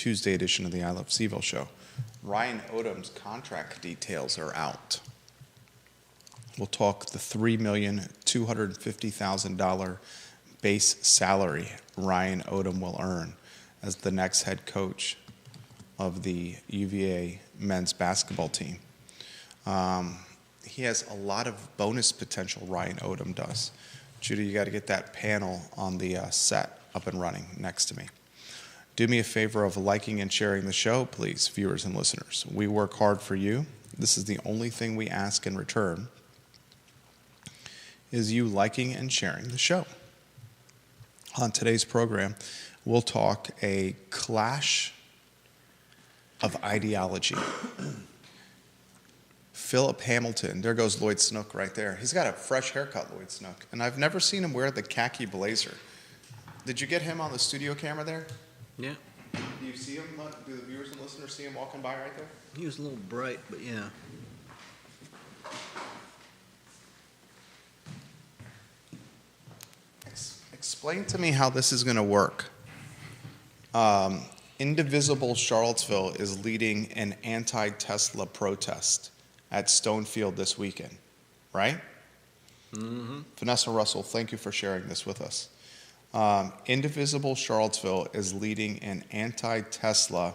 Tuesday edition of the I Love CVille show. Ryan Odom's contract details are out. We'll talk the $3,250,000 base salary Ryan Odom will earn as the next head coach of the UVA men's basketball team. He has a lot of bonus potential, Ryan Odom does. Judy, you got to get that panel on the set up and running next to me. Do me a favor of liking and sharing the show, please, viewers and listeners. We work hard for you. This is the only thing we ask in return, is you liking and sharing the show. On today's program, we'll talk a clash of ideology. Philip Hamilton, there goes Lloyd Snook right there. He's got a fresh haircut, Lloyd Snook, and I've never seen him wear the khaki blazer. Did you get him on the studio camera there? Yeah. Do you see him? Do the viewers and listeners see him walking by right there? He was a little bright, but yeah. Explain to me how this is going to work. Indivisible Charlottesville is leading an anti-Tesla protest at Stonefield this weekend, right? Mm-hmm. Vanessa Russell, thank you for sharing this with us. Indivisible Charlottesville is leading an anti-Tesla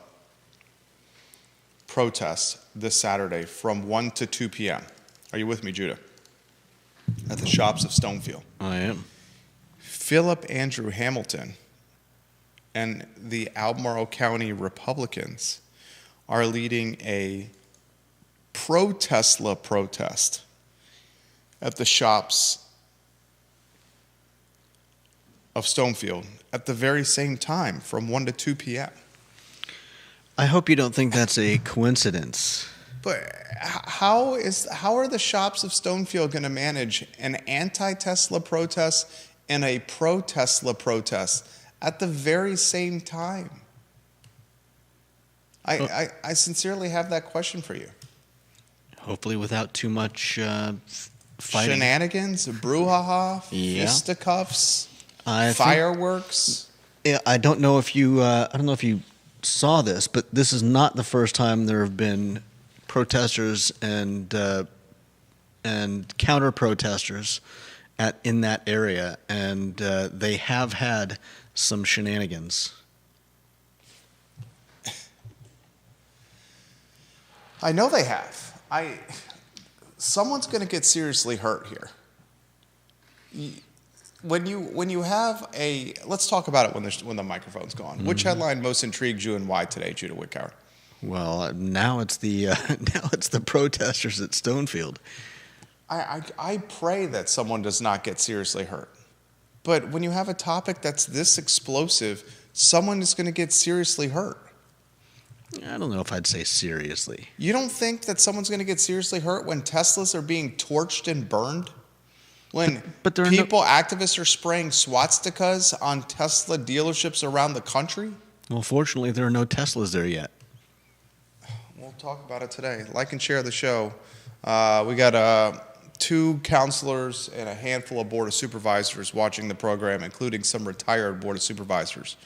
protest this Saturday from 1 to 2 p.m. Are you with me, Judah? At the shops of Stonefield. I am. Philip Andrew Hamilton and the Albemarle County Republicans are leading a pro-Tesla protest at the shops of Stonefield at the very same time from 1 to 2 p.m. I hope you don't think that's a coincidence. But how are the shops of Stonefield going to manage an anti-Tesla protest and a pro-Tesla protest at the very same time? I sincerely have that question for you. Hopefully without too much fighting. Shenanigans, brouhaha, Yeah. fisticuffs, I think- fireworks. Yeah, I don't know if you saw this, but this is not the first time there have been protesters and counter protesters in that area, and they have had some shenanigans. I know they have. Someone's going to get seriously hurt here. When you have let's talk about it when the microphone's gone. Mm-hmm. Which headline most intrigued you and why today, Judah Whitcower? Well, now it's the protesters at Stonefield. I pray that someone does not get seriously hurt. But when you have a topic that's this explosive, someone is going to get seriously hurt. I don't know if I'd say seriously. You don't think that someone's going to get seriously hurt when Teslas are being torched and burned? When activists are spraying swastikas on Tesla dealerships around the country? Well, fortunately, there are no Teslas there yet. We'll talk about it today. Like and share the show. We got 2 counselors and a handful of board of supervisors watching the program, including some retired board of supervisors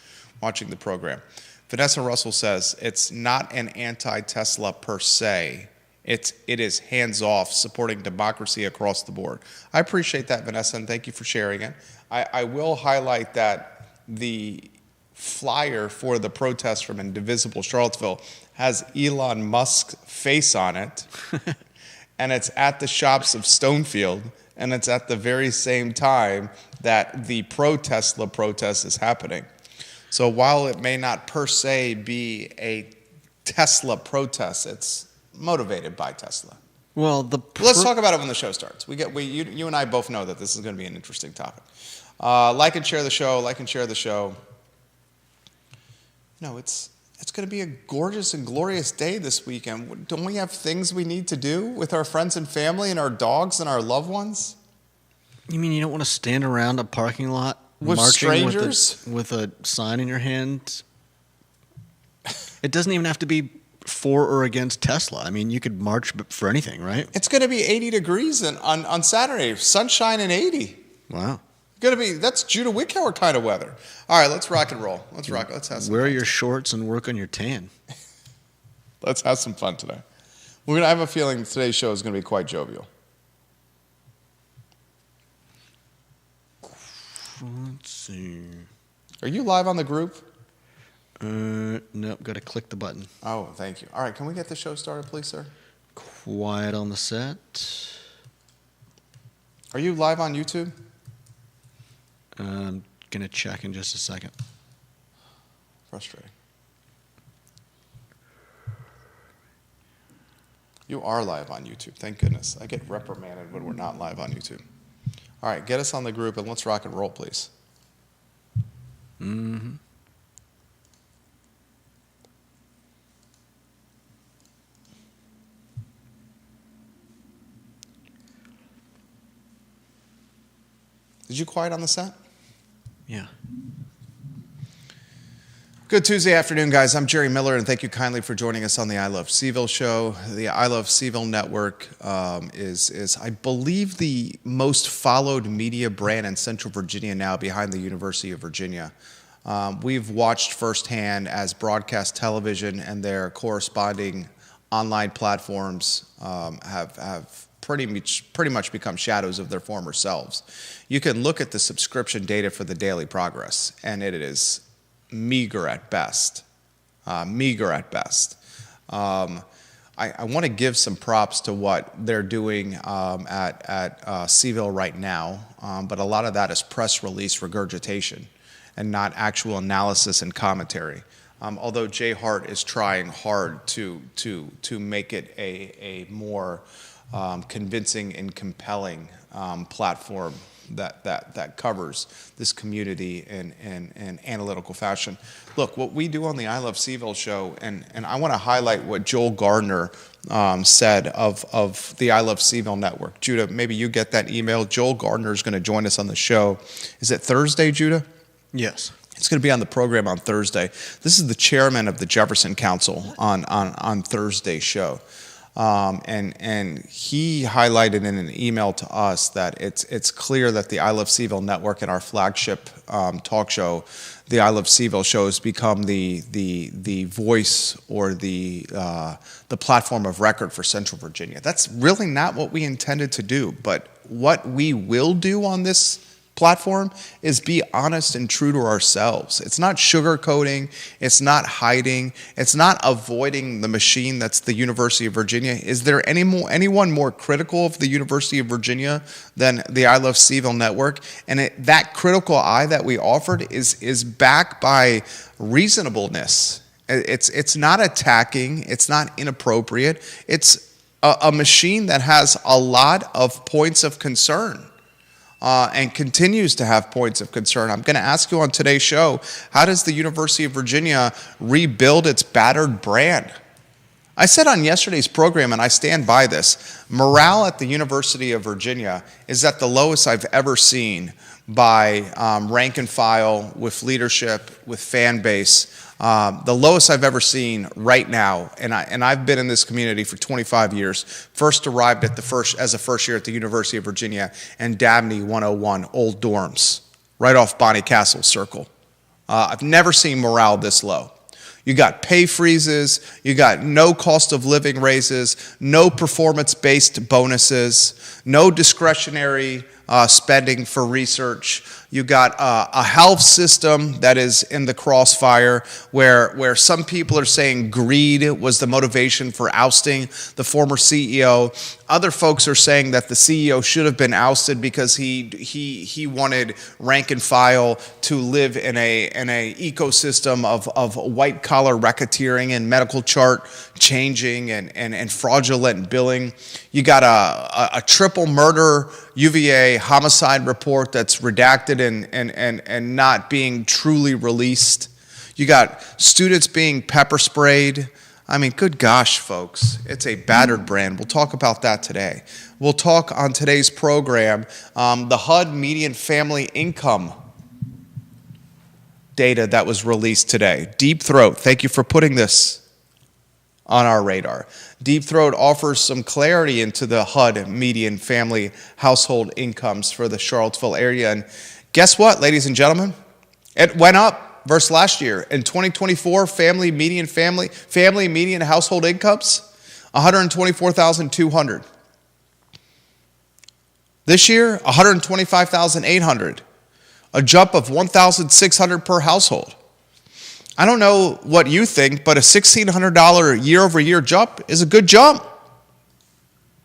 watching the program. Vanessa Russell says it's not an anti-Tesla per se. It is hands-off, supporting democracy across the board. I appreciate that, Vanessa, and thank you for sharing it. I will highlight that the flyer for the protest from Indivisible Charlottesville has Elon Musk's face on it, and it's at the shops of Stonefield, and it's at the very same time that the pro-Tesla protest is happening. So while it may not per se be a Tesla protest, it's motivated by Tesla. Well, let's talk about it when the show starts. You and I both know that this is going to be an interesting topic. Like and share the show. Like and share the show. No, it's going to be a gorgeous and glorious day this weekend. Don't we have things we need to do with our friends and family and our dogs and our loved ones? You mean you don't want to stand around a parking lot with marching strangers with a sign in your hand? It doesn't even have to be for or against Tesla. I mean, you could march for anything, right? It's going to be 80 degrees on Saturday. Sunshine and 80. Wow. That's Judah Wickhauer kind of weather. All right, let's rock and roll. Let's have some Wear fun your today. shorts and work on your tan. Let's have some fun today. I have a feeling today's show is going to be quite jovial. Let's see. Are you live on the group? Nope, got to click the button. Oh, thank you. All right, can we get the show started, please, sir? Quiet on the set. Are you live on YouTube? I'm going to check in just a second. Frustrating. You are live on YouTube. Thank goodness. I get reprimanded when we're not live on YouTube. All right, get us on the group and let's rock and roll, please. Mm-hmm. Did you quiet on the set? Yeah. Good Tuesday afternoon, guys. I'm Jerry Miller, and thank you kindly for joining us on the I Love CVille show. The I Love CVille network is, I believe, the most followed media brand in Central Virginia now, behind the University of Virginia. We've watched firsthand as broadcast television and their corresponding online platforms have pretty much become shadows of their former selves. You can look at the subscription data for the Daily Progress, and it is meager at best. I want to give some props to what they're doing at CVille right now, but a lot of that is press release regurgitation and not actual analysis and commentary. Although Jay Hart is trying hard to make it a more convincing and compelling platform that covers this community in analytical fashion. Look, what we do on the I Love CVille show, and I want to highlight what Joel Gardner said of the I Love CVille network. Judah, maybe you get that email. Joel Gardner is going to join us on the show. Is it Thursday, Judah? Yes. It's going to be on the program on Thursday. This is the chairman of the Jefferson Council on Thursday's show. And he highlighted in an email to us that it's clear that the I Love CVille network and our flagship talk show, the I Love CVille show, has become the voice or the platform of record for Central Virginia. That's really not what we intended to do, but what we will do on this platform is be honest and true to ourselves. It's not sugarcoating. It's not hiding. It's not avoiding the machine that's the University of Virginia. Is there anyone more critical of the University of Virginia than the I Love CVille network? And that critical eye that we offered is backed by reasonableness. It's not attacking. It's not inappropriate. It's a machine that has a lot of points of concern. And continues to have points of concern. I'm going to ask you on today's show, how does the University of Virginia rebuild its battered brand? I said on yesterday's program, and I stand by this, morale at the University of Virginia is at the lowest I've ever seen by rank and file, with leadership, with fan base. The lowest I've ever seen right now, and I've been in this community for 25 years. First arrived as a first year at the University of Virginia and Dabney 101, old dorms, right off Bonnie Castle Circle. I've never seen morale this low. You got pay freezes, you got no cost of living raises, no performance-based bonuses, no discretionary spending for research. You got a health system that is in the crossfire where some people are saying greed was the motivation for ousting the former CEO. Other folks are saying that the CEO should have been ousted because he wanted rank and file to live in a ecosystem of white collar racketeering and medical chart changing and fraudulent billing. You got a triple murder UVA homicide report that's redacted and not being truly released. You got students being pepper sprayed. I mean, good gosh, folks, it's a battered brand. We'll talk about that today. We'll talk on today's program the HUD median family income data that was released today. Deep Throat, thank you for putting this on our radar. Deep Throat offers some clarity into the HUD median family household incomes for the Charlottesville area. And Guess what, ladies and gentlemen? It went up versus last year. In 2024, family median household incomes, $124,200. This year, $125,800, a jump of $1,600 per household. I don't know what you think, but a $1,600 year-over-year jump is a good jump.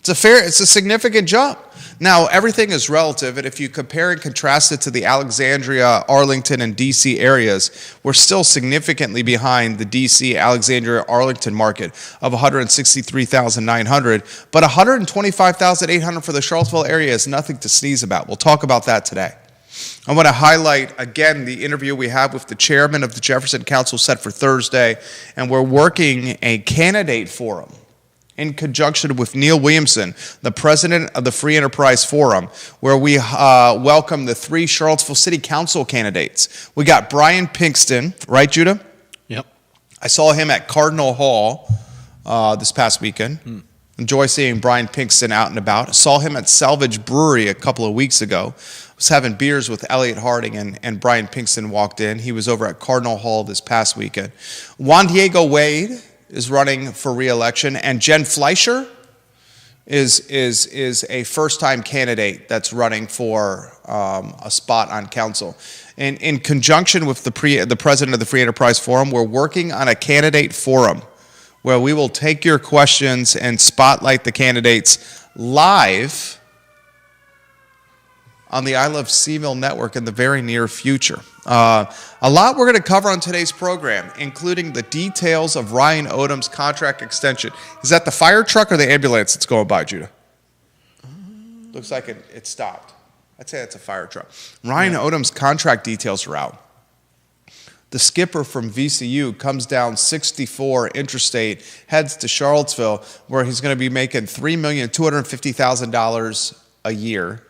It's a significant jump. Now, everything is relative, and if you compare and contrast it to the Alexandria, Arlington, and D.C. areas, we're still significantly behind the D.C., Alexandria, Arlington market of $163,900, but $125,800 for the Charlottesville area is nothing to sneeze about. We'll talk about that today. I want to highlight, again, the interview we have with the chairman of the Jefferson Council set for Thursday, and we're working a candidate forum in conjunction with Neil Williamson, the president of the Free Enterprise Forum, where we welcome the 3 Charlottesville City Council candidates. We got Brian Pinkston, right, Judah? Yep. I saw him at Cardinal Hall this past weekend. Enjoy seeing Brian Pinkston out and about. I saw him at Salvage Brewery a couple of weeks ago. I was having beers with Elliot Harding, and Brian Pinkston walked in. He was over at Cardinal Hall this past weekend. Juan Diego Wade is running for re-election, and Jen Fleischer is a first-time candidate that's running for a spot on council. And in conjunction with the president of the Free Enterprise Forum, we're working on a candidate forum where we will take your questions and spotlight the candidates live on the I Love CVille network in the very near future. A lot we're going to cover on today's program, including the details of Ryan Odom's contract extension. Is that the fire truck or the ambulance that's going by, Judah? Looks like it stopped. I'd say that's a fire truck. Ryan Odom's contract details are out. The skipper from VCU comes down 64 interstate, heads to Charlottesville, where he's going to be making $3,250,000 a year.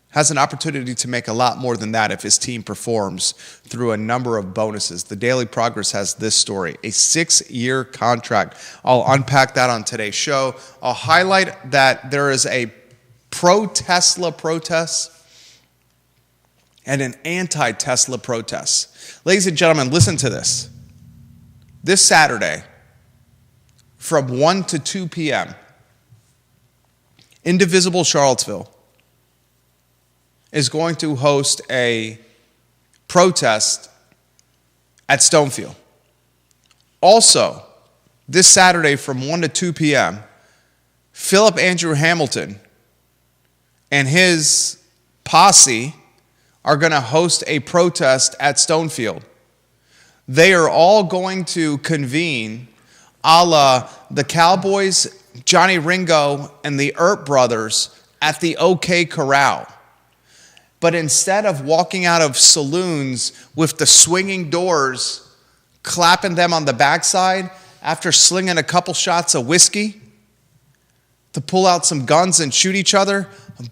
Has an opportunity to make a lot more than that if his team performs through a number of bonuses. The Daily Progress has this story, a 6-year contract. I'll unpack that on today's show. I'll highlight that there is a pro-Tesla protest and an anti-Tesla protest. Ladies and gentlemen, listen to this. This Saturday, from 1 to 2 p.m., Indivisible Charlottesville is going to host a protest at Stonefield. Also, this Saturday from 1 to 2 p.m., Philip Andrew Hamilton and his posse are going to host a protest at Stonefield. They are all going to convene a la the Cowboys, Johnny Ringo, and the Earp Brothers at the OK Corral. But instead of walking out of saloons with the swinging doors, clapping them on the backside after slinging a couple shots of whiskey to pull out some guns and shoot each other,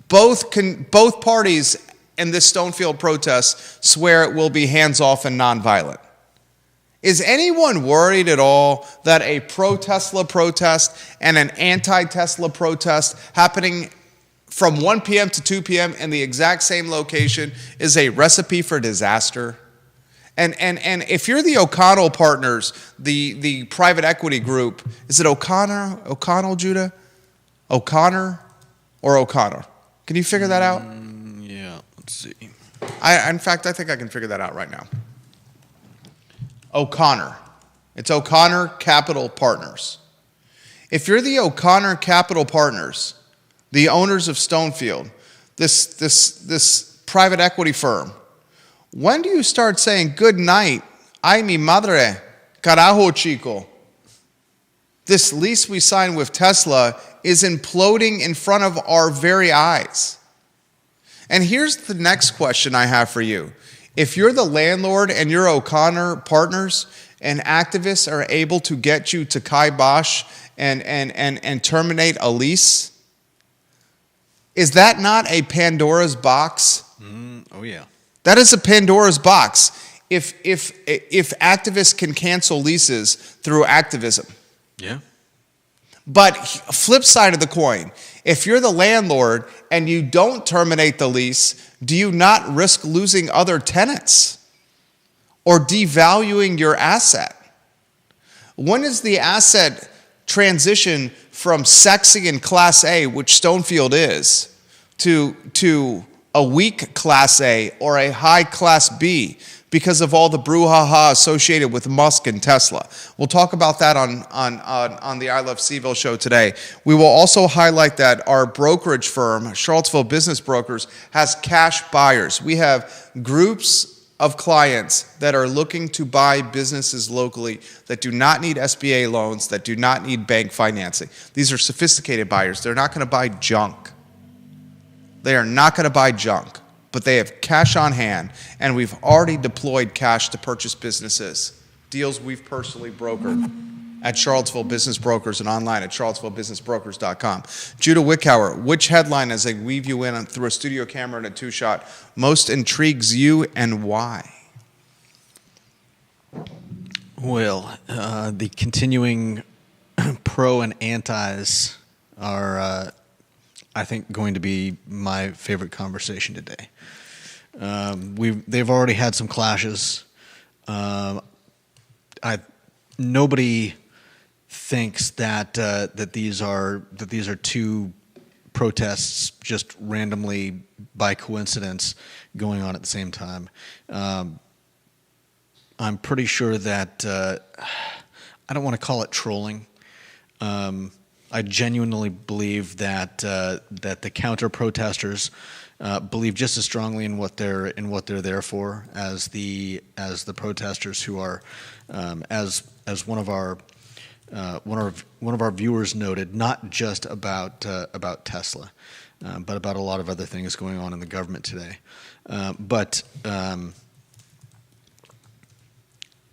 both parties in this Stonefield protest swear it will be hands-off and nonviolent. Is anyone worried at all that a pro-Tesla protest and an anti-Tesla protest happening from 1 p.m. to 2 p.m. in the exact same location is a recipe for disaster? And if you're the O'Connell partners, the private equity group, is it O'Connell, Judah? O'Connor or O'Connor? Can you figure that out? Yeah, let's see. In fact, I think I can figure that out right now. O'Connor. It's O'Connor Capital Partners. If you're the O'Connor Capital Partners, the owners of Stonefield, this private equity firm, when do you start saying, good night, ay mi madre, carajo chico? This lease we signed with Tesla is imploding in front of our very eyes. And here's the next question I have for you. If you're the landlord and you're O'Connor partners and activists are able to get you to kibosh and terminate a lease, is that not a Pandora's box? Oh, yeah. That is a Pandora's box. If activists can cancel leases through activism. Yeah. But flip side of the coin, if you're the landlord and you don't terminate the lease, do you not risk losing other tenants or devaluing your asset? When is the asset transition from sexy and Class A, which Stonefield is, to a weak Class A or a high Class B because of all the brouhaha associated with Musk and Tesla? We'll talk about that on the I Love CVille show today. We will also highlight that our brokerage firm, Charlottesville Business Brokers, has cash buyers. We have groups of clients that are looking to buy businesses locally that do not need SBA loans, that do not need bank financing. These are sophisticated buyers. They're not going to buy junk. They are not going to buy junk, but they have cash on hand, and we've already deployed cash to purchase businesses, deals we've personally brokered at Charlottesville Business Brokers and online at charlottesvillebusinessbrokers.com. Judah Wickhauer, which headline, as I weave you in through a studio camera and a two-shot, most intrigues you and why? Well, the continuing pro and antis are, I think, going to be my favorite conversation today. They've already had some clashes. Nobody thinks that these are two protests just randomly by coincidence going on at the same time. I'm pretty sure that I don't want to call it trolling. I genuinely believe that the counter protesters believe just as strongly in what they're there for as the protesters who are, as one of our viewers noted, not just about Tesla, but about a lot of other things going on in the government today. But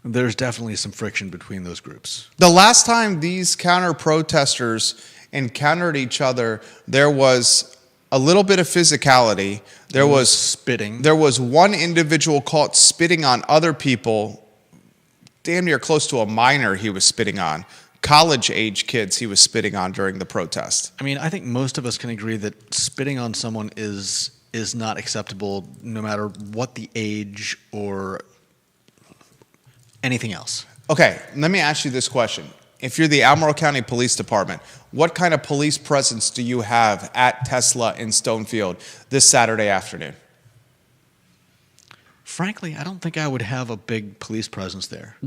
there's definitely some friction between those groups. The last time these counter protesters encountered each other, there was a little bit of physicality. There was spitting. There was one individual caught spitting on other people, damn near close to a minor he was spitting on. College-age kids he was spitting on during the protest. I mean, I think most of us can agree that spitting on someone is not acceptable no matter what the age or anything else. Okay, let me ask you this question. If you're the Albemarle County Police Department, what kind of police presence do you have at Tesla in Stonefield this Saturday afternoon? Frankly, I don't think I would have a big police presence there.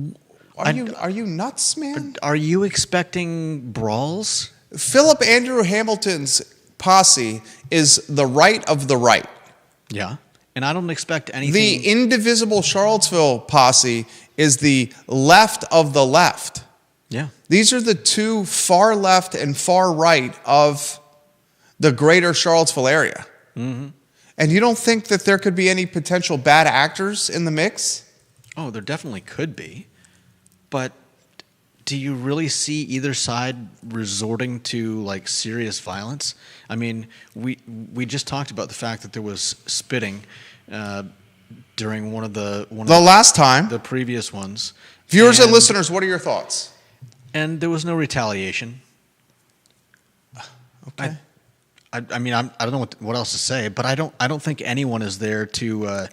Are you nuts, man? Are you expecting brawls? Philip Andrew Hamilton's posse is the right of the right. Yeah, and I don't expect anything. The indivisible Charlottesville posse is the left of the left. Yeah. These are the two far left and far right of the greater Charlottesville area. Mm-hmm. And you don't think that there could be any potential bad actors in the mix? Oh, there definitely could be. But do you really see either side resorting to like serious violence? I mean, we just talked about the fact that there was spitting during one of the last time, the previous ones. Viewers and listeners, what are your thoughts? And there was no retaliation. Okay. I mean, I don't know what else to say, but I don't think anyone is there to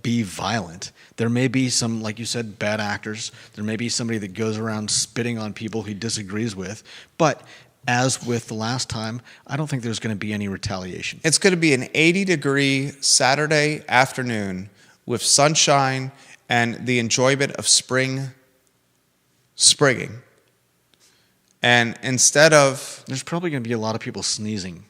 be violent. There may be some, like you said, bad actors. There may be somebody that goes around spitting on people he disagrees with. But as with the last time, I don't think there's going to be any retaliation. It's going to be an 80-degree Saturday afternoon with sunshine and the enjoyment of springing. And instead of... There's probably going to be a lot of people sneezing.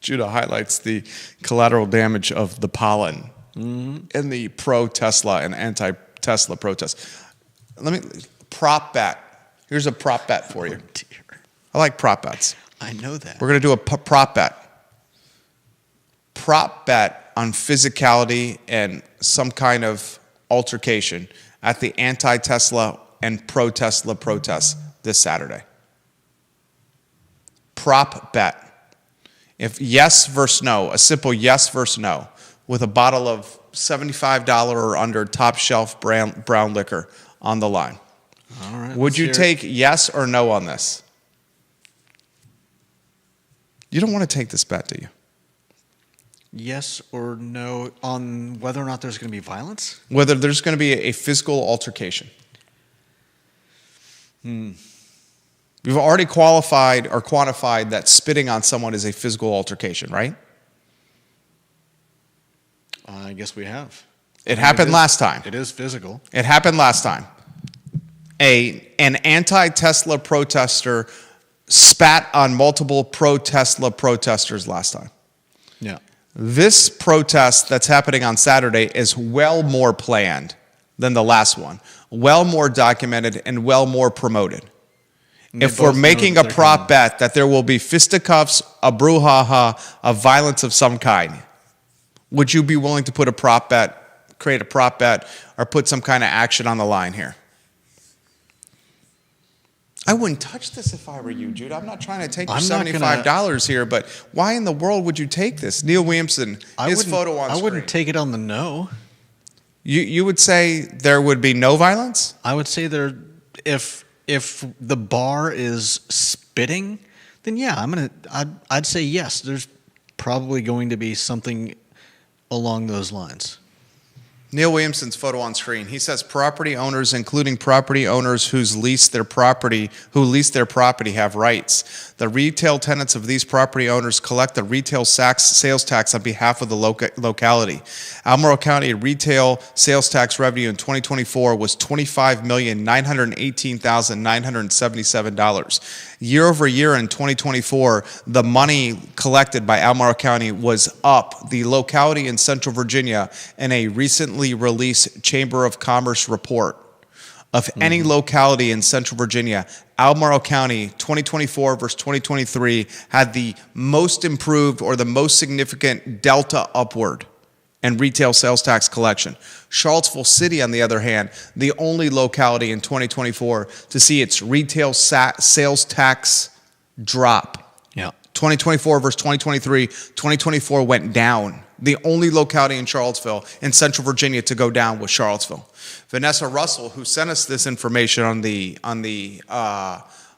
Judah highlights the collateral damage of the pollen in the pro-Tesla and anti-Tesla protests. Prop bet. Here's a prop bet for you. Oh, dear. I like prop bets. I know that. We're going to do a prop bet. Prop bet on physicality and some kind of altercation at the anti-Tesla and pro-Tesla protests this Saturday. Prop bet. If yes versus no, a simple yes versus no, with a bottle of $75 or under top shelf brown liquor on the line. All right. Would you take yes or no on this? You don't want to take this bet, do you? Yes or no on whether or not there's going to be violence? Whether there's going to be a physical altercation. We've already qualified or quantified that spitting on someone is a physical altercation, right? I guess we have. It happened last time. It is physical. It happened last time. An anti-Tesla protester spat on multiple pro-Tesla protesters last time. Yeah. This protest that's happening on Saturday is well more planned than the last one, well more documented, and well more promoted. If we're making a prop bet that there will be fisticuffs, a brouhaha, a violence of some kind, would you be willing to put a prop bet, create a prop bet, or put some kind of action on the line here? I wouldn't touch this if I were you, Jude. I'm not trying to take your $75 here, but why in the world would you take this? Neil Williamson, his photo on screen. I wouldn't take it on the no. You would say there would be no violence? I would say if the bar is spitting, then yeah, I'd say yes. There's probably going to be something along those lines. Neil Williamson's photo on screen. He says property owners, including property owners who lease their property, have rights. The retail tenants of these property owners collect the retail sales tax on behalf of the locality. Albemarle County retail sales tax revenue in 2024 was $25,918,977. Year over year in 2024, the money collected by Albemarle County was up. The locality in Central Virginia, in a recently released Chamber of Commerce report, of any locality in Central Virginia, Albemarle County 2024 versus 2023 had the most improved or the most significant delta upward in retail sales tax collection. Charlottesville City, on the other hand, the only locality in 2024 to see its retail sales tax drop. Yeah. 2024 versus 2023, 2024 went down. The only locality in Charlottesville, in Central Virginia, to go down was Charlottesville. Vanessa Russell, who sent us this information on the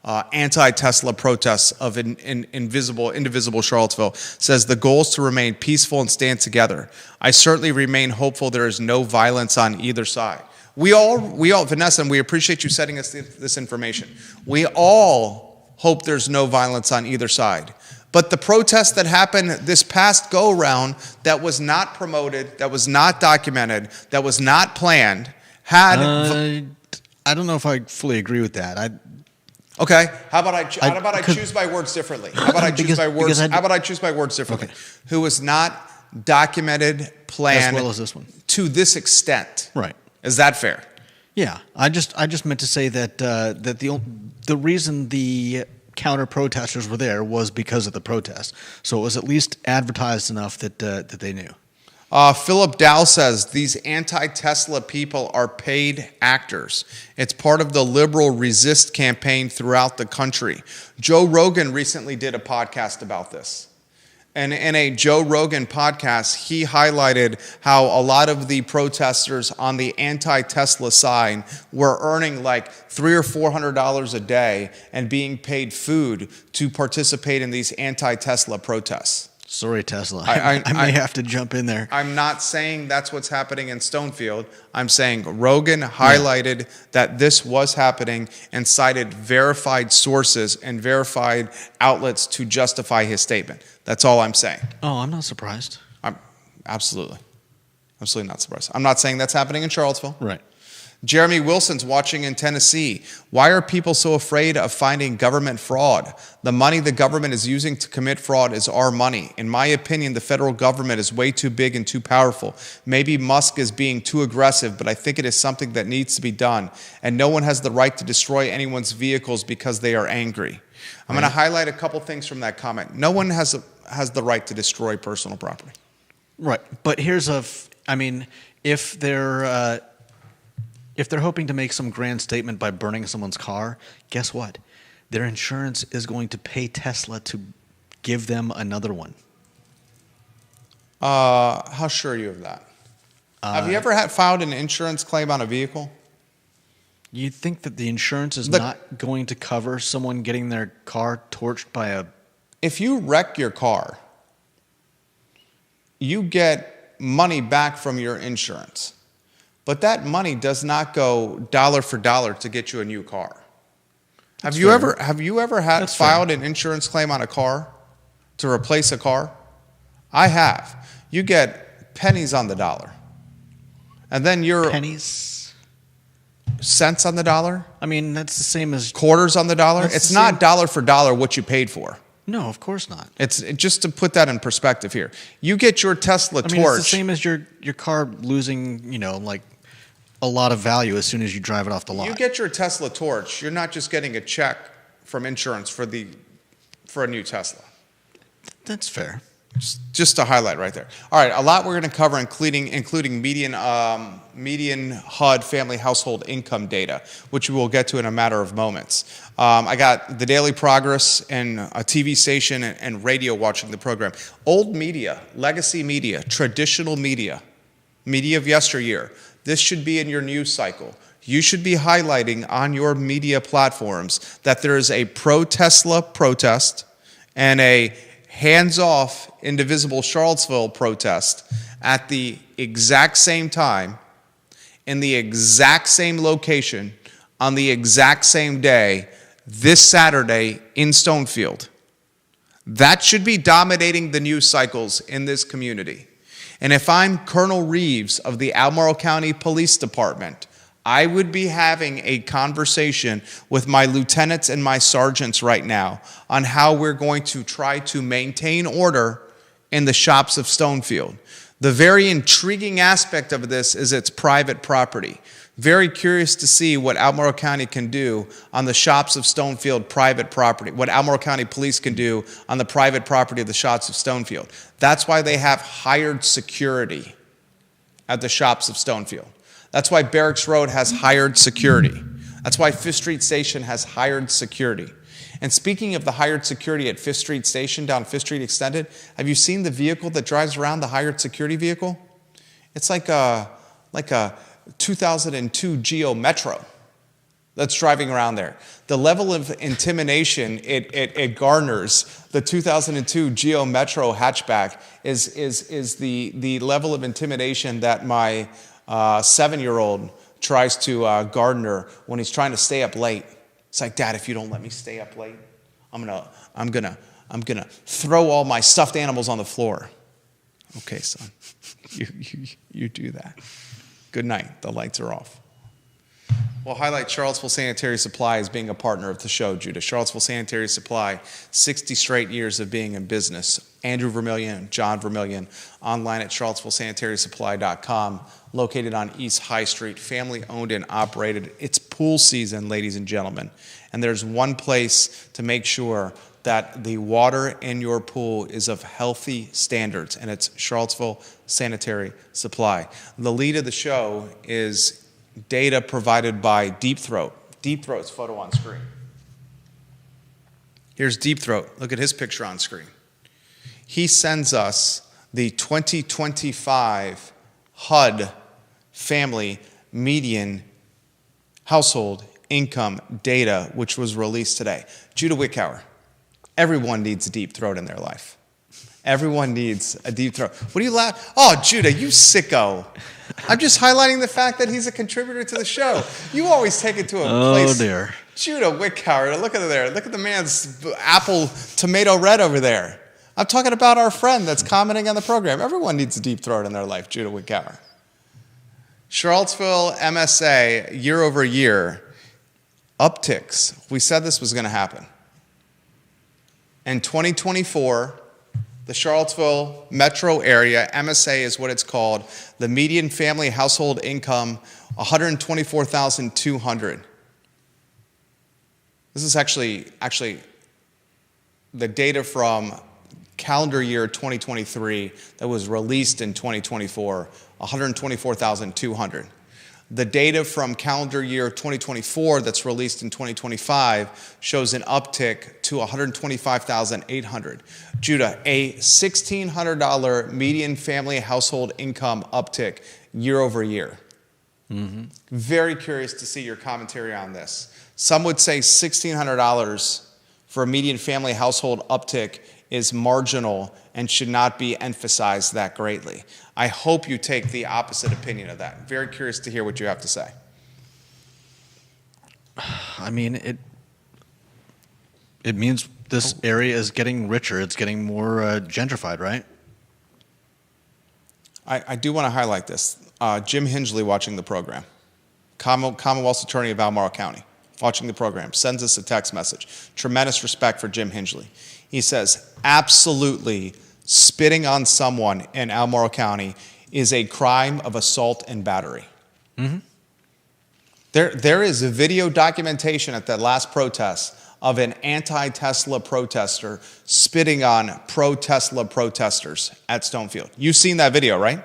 anti-Tesla protests of indivisible Charlottesville, says the goal is to remain peaceful and stand together. I certainly remain hopeful there is no violence on either side. We all, Vanessa, and we appreciate you sending us this information. We all hope there's no violence on either side. But the protest that happened this past go-around that was not promoted, that was not documented, that was not planned, had... I don't know if I fully agree with that. Okay. How about I choose my words differently? How about I choose my words? How about I choose my words differently? Okay. Who was not documented, planned, as well as this one, to this extent? Right. Is that fair? Yeah. I just meant to say that the reason the counter protesters were there was because of the protest. So it was at least advertised enough that they knew. Philip Dow says these anti-Tesla people are paid actors. It's part of the liberal resist campaign throughout the country. Joe Rogan recently did a podcast about this. And in a Joe Rogan podcast, he highlighted how a lot of the protesters on the anti-Tesla side were earning like $300 or $400 a day and being paid food to participate in these anti-Tesla protests. Sorry, Tesla. I may have to jump in there. I'm not saying that's what's happening in Stonefield. I'm saying Rogan highlighted that this was happening and cited verified sources and verified outlets to justify his statement. That's all I'm saying. Oh, I'm not surprised. I'm absolutely not surprised. I'm not saying that's happening in Charlottesville. Right. Jeremy Wilson's watching in Tennessee. Why are people so afraid of finding government fraud? The money the government is using to commit fraud is our money. In my opinion, the federal government is way too big and too powerful. Maybe Musk is being too aggressive, but I think it is something that needs to be done. And no one has the right to destroy anyone's vehicles because they are angry. I'm going to highlight a couple things from that comment. No one has the right to destroy personal property. Right. But if they're hoping to make some grand statement by burning someone's car, guess what? Their insurance is going to pay Tesla to give them another one. How sure are you of that? Have you ever filed an insurance claim on a vehicle? You think that the insurance is not going to cover someone getting their car torched by a... If you wreck your car, you get money back from your insurance. But that money does not go dollar for dollar to get you a new car. Have you ever filed an insurance claim on a car to replace a car? I have. You get pennies on the dollar. And then your pennies? Cents on the dollar? I mean, that's the same as... Quarters on the dollar? It's not dollar for dollar what you paid for. No, of course not. It's just to put that in perspective here. You get your Tesla torch. It's the same as your car losing, like a lot of value as soon as you drive it off the lot. You get your Tesla torch, you're not just getting a check from insurance for a new Tesla. That's fair. Just to highlight right there. All right, a lot we're going to cover, including median HUD family household income data, which we will get to in a matter of moments. I got the daily progress and a TV station and radio watching the program. Old media, legacy media, traditional media of yesteryear. This should be in your news cycle. You should be highlighting on your media platforms that there is a pro-Tesla protest and a hands-off indivisible Charlottesville protest at the exact same time, in the exact same location, on the exact same day, this Saturday in Stonefield. That should be dominating the news cycles in this community. And if I'm Colonel Reeves of the Albemarle County Police Department, I would be having a conversation with my lieutenants and my sergeants right now on how we're going to try to maintain order in the shops of Stonefield. The very intriguing aspect of this is it's private property. Very curious to see what Albemarle County can do on the shops of Stonefield private property, what Albemarle County Police can do on the private property of the shops of Stonefield. That's why they have hired security at the shops of Stonefield. That's why Barracks Road has hired security. That's why Fifth Street Station has hired security. And speaking of the hired security at Fifth Street Station, down Fifth Street Extended, have you seen the vehicle that drives around, the hired security vehicle? It's like a 2002 Geo Metro that's driving around there. The level of intimidation it garners, the 2002 Geo Metro hatchback, is the level of intimidation that my 7-year-old tries to garner when he's trying to stay up late. It's like, Dad, if you don't let me stay up late, I'm gonna throw all my stuffed animals on the floor. Okay, son, you do that. Good night. The lights are off. We'll highlight Charlottesville Sanitary Supply as being a partner of the show, Judah. Charlottesville Sanitary Supply, 60 straight years of being in business. Andrew Vermillion and John Vermillion, online at charlottesvillesanitarysupply.com, located on East High Street, family owned and operated. It's pool season, ladies and gentlemen, and there's one place to make sure that the water in your pool is of healthy standards, and it's Charlottesville Sanitary Supply. The lead of the show is data provided by Deep Throat. Deep Throat's photo on screen. Here's Deep Throat. Look at his picture on screen. He sends us the 2025 HUD family median household income data, which was released today. Judah Wickhauer, everyone needs a Deep Throat in their life. Everyone needs a Deep Throat. What do you laugh? Oh, Judah, you sicko. I'm just highlighting the fact that he's a contributor to the show. You always take it to a place. Oh, dear. Judah Wickhauer, look at there. Look at the man's apple tomato red over there. I'm talking about our friend that's commenting on the program. Everyone needs a Deep Throat in their life, Judah Wickhauer. Charlottesville MSA, year over year, upticks. We said this was going to happen. In 2024, the Charlottesville metro area, MSA is what it's called, the median family household income, $124,200. This is actually the data from calendar year 2023 that was released in 2024, $124,200. The data from calendar year 2024 that's released in 2025 shows an uptick to $125,800. Judah, a $1,600 median family household income uptick year over year. Very curious to see your commentary on this. Some would say $1,600 for a median family household uptick is marginal and should not be emphasized that greatly. I hope you take the opposite opinion of that. Very curious to hear what you have to say. I mean, it means this area is getting richer. It's getting more gentrified, right? I do want to highlight this. Jim Hingley watching the program, Commonwealth's attorney of Albemarle County, watching the program, sends us a text message. Tremendous respect for Jim Hingley. He says, absolutely, spitting on someone in Albemarle County is a crime of assault and battery. Mm-hmm. There is a video documentation at that last protest of an anti-Tesla protester spitting on pro-Tesla protesters at Stonefield. You've seen that video, right?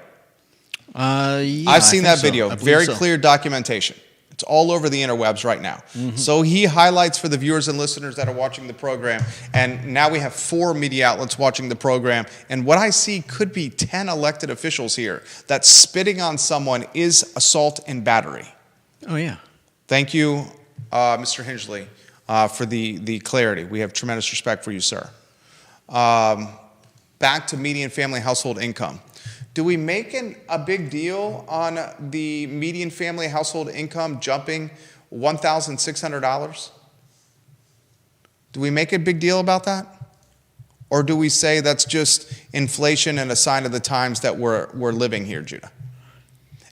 Yeah, I've seen that video. So. Very clear documentation. It's all over the interwebs right now. Mm-hmm. So he highlights for the viewers and listeners that are watching the program, and now we have 4 media outlets watching the program, and what I see could be 10 elected officials here, that spitting on someone is assault and battery. Oh, yeah. Thank you, Mr. Hingley, for the clarity. We have tremendous respect for you, sir. Back to median family household income. Do we make a big deal on the median family household income jumping $1,600? Do we make a big deal about that? Or do we say that's just inflation and a sign of the times that we're living here, Judah?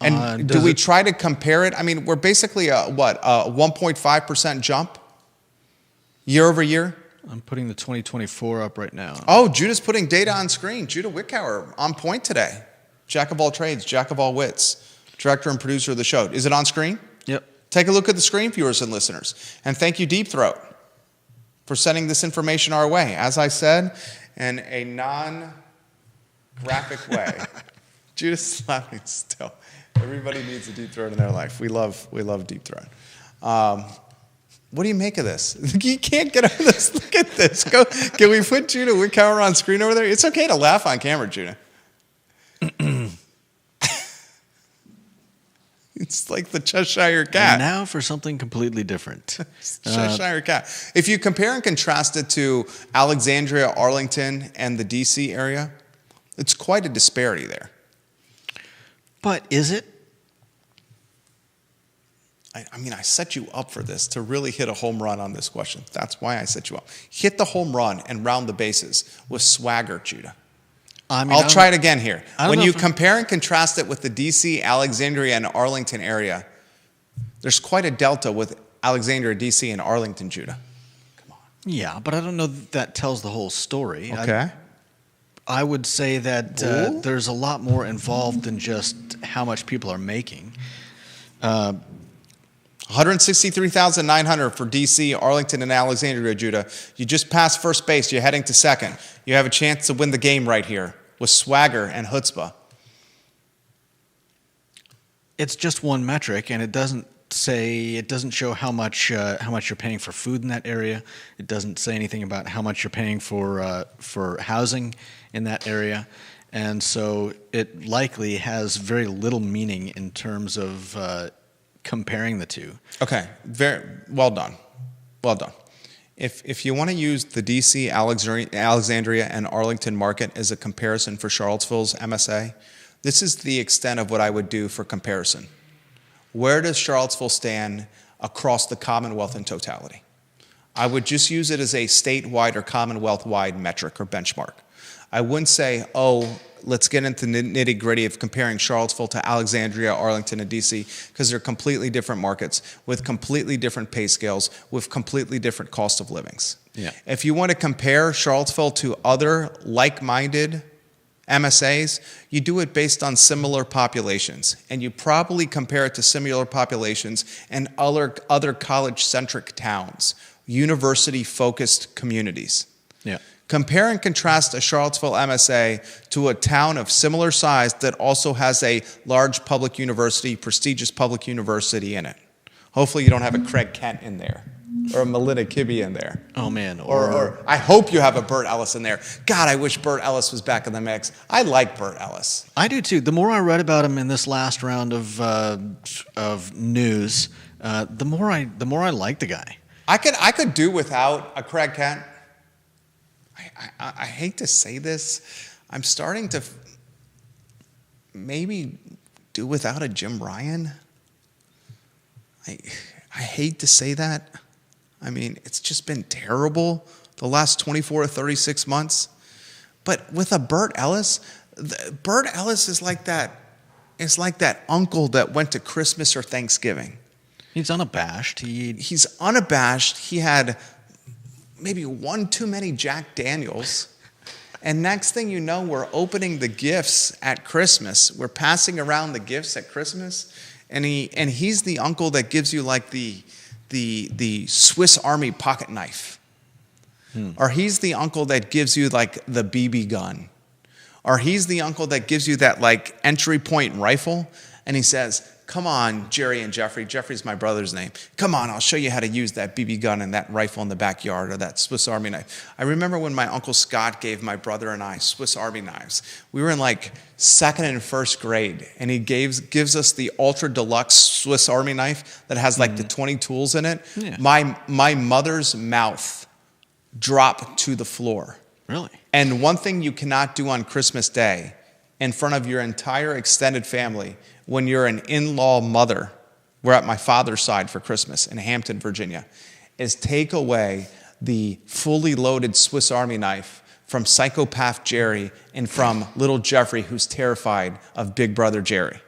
And do we try to compare it? I mean, we're basically a 1.5% jump year over year? I'm putting the 2024 up right now. Oh, Judah's putting data on screen. Judah Wickhauer on point today. Jack of all trades, jack of all wits, director and producer of the show. Is it on screen? Yep. Take a look at the screen, viewers and listeners. And thank you, Deep Throat, for sending this information our way. As I said, in a non-graphic way. Judah's laughing still. Everybody needs a Deep Throat in their life. We love Deep Throat. What do you make of this? You can't get over this. Look at this. Can we put Judah Wickhauer on screen over there? It's okay to laugh on camera, Judah. It's like the Cheshire Cat. And now for something completely different. Cheshire Cat. If you compare and contrast it to Alexandria, Arlington, and the D.C. area, it's quite a disparity there. But is it? I mean, I set you up for this to really hit a home run on this question. That's why I set you up. Hit the home run and round the bases with swagger, Judah. I'll try it again here. When you compare and contrast it with the D.C., Alexandria, and Arlington area, there's quite a delta with Alexandria, D.C., and Arlington, Judah. Come on. Yeah, but I don't know that tells the whole story. Okay. I would say that there's a lot more involved than just how much people are making. $163,900 for D.C., Arlington, and Alexandria, Judah. You just passed first base. You're heading to second. You have a chance to win the game right here with swagger and chutzpah. It's just one metric, and it doesn't show how much you're paying for food in that area. It doesn't say anything about how much you're paying for housing in that area, and so it likely has very little meaning in terms of comparing the two. Okay, very well done. Well done. If you want to use the D.C., Alexandria, and Arlington market as a comparison for Charlottesville's MSA, this is the extent of what I would do for comparison. Where does Charlottesville stand across the Commonwealth in totality? I would just use it as a statewide or Commonwealth-wide metric or benchmark. I wouldn't say, let's get into the nitty-gritty of comparing Charlottesville to Alexandria, Arlington, and D.C., because they're completely different markets with completely different pay scales, with completely different cost of livings. Yeah. If you want to compare Charlottesville to other like-minded MSAs, you do it based on similar populations, and you probably compare it to similar populations in other college-centric towns, university-focused communities. Yeah. Compare and contrast a Charlottesville MSA to a town of similar size that also has a large public university, prestigious public university in it. Hopefully you don't have a Craig Kent in there. or a Melinda Kibbe in there. Oh, man. Or I hope you have a Burt Ellis in there. God, I wish Burt Ellis was back in the mix. I like Burt Ellis. I do too. The more I read about him in this last round of news, the more I like the guy. I could do without a Craig Kent. I hate to say this. I'm starting to maybe do without a Jim Ryan. I hate to say that. I mean, it's just been terrible the last 24 or 36 months. But with a Burt Ellis is like that. It's like that uncle that went to Christmas or Thanksgiving. He's unabashed. He's unabashed. He had maybe one too many Jack Daniels. And next thing you know, we're opening the gifts at Christmas. We're passing around the gifts at Christmas. And he's the uncle that gives you like the Swiss Army pocket knife. Or he's the uncle that gives you like the BB gun. Or he's the uncle that gives you that like entry point rifle. And he says, come on, Jerry and Jeffrey. Jeffrey's my brother's name. Come on, I'll show you how to use that BB gun and that rifle in the backyard or that Swiss Army knife. I remember when my Uncle Scott gave my brother and I Swiss Army knives. We were in like second and first grade, and he gives us the ultra deluxe Swiss Army knife that has like the 20 tools in it. Yeah. My mother's mouth dropped to the floor. Really? And one thing you cannot do on Christmas Day in front of your entire extended family when you're an in-law mother, we're at my father's side for Christmas in Hampton, Virginia, is take away the fully loaded Swiss Army knife from psychopath Jerry and from little Jeffrey, who's terrified of big brother Jerry.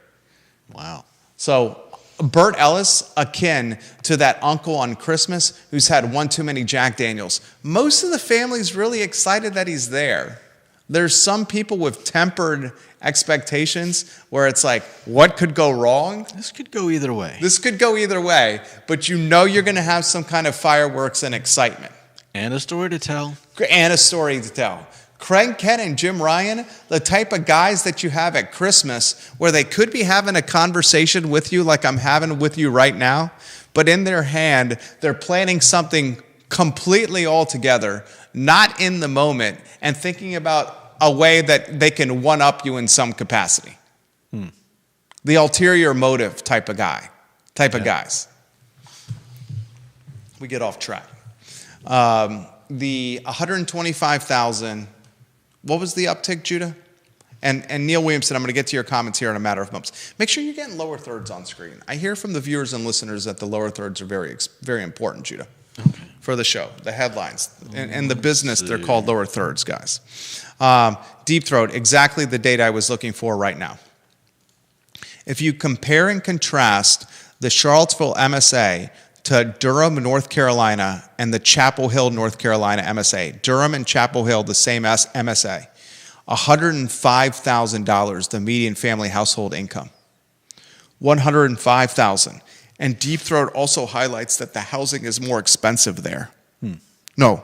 Wow. So Burt Ellis, akin to that uncle on Christmas who's had one too many Jack Daniels. Most of the family's really excited that he's there. There's some people with tempered expectations where it's like, what could go wrong? This could go either way. This could go either way, but you know you're going to have some kind of fireworks and excitement. And a story to tell. And a story to tell. Craig Kent and Jim Ryan, the type of guys that you have at Christmas where they could be having a conversation with you like I'm having with you right now, but in their hand, they're planning something completely altogether, not in the moment, and thinking about a way that they can one-up you in some capacity. The ulterior motive type of guy, of guys. We get off track. The 125,000, what was the uptick, Judah? And Neil Williamson, I'm going to get to your comments here in a matter of moments. Make sure you're getting lower thirds on screen. I hear from the viewers and listeners that the lower thirds are very, very important, Judah. Okay. For the show, the headlines. In the business, they're called lower thirds, guys. Deep Throat, exactly the data I was looking for right now. If you compare and contrast the Charlottesville MSA to Durham, North Carolina, and the Chapel Hill, North Carolina MSA, Durham and Chapel Hill, the same MSA, $105,000, the median family household income. $105,000. And Deep Throat also highlights that the housing is more expensive there. No.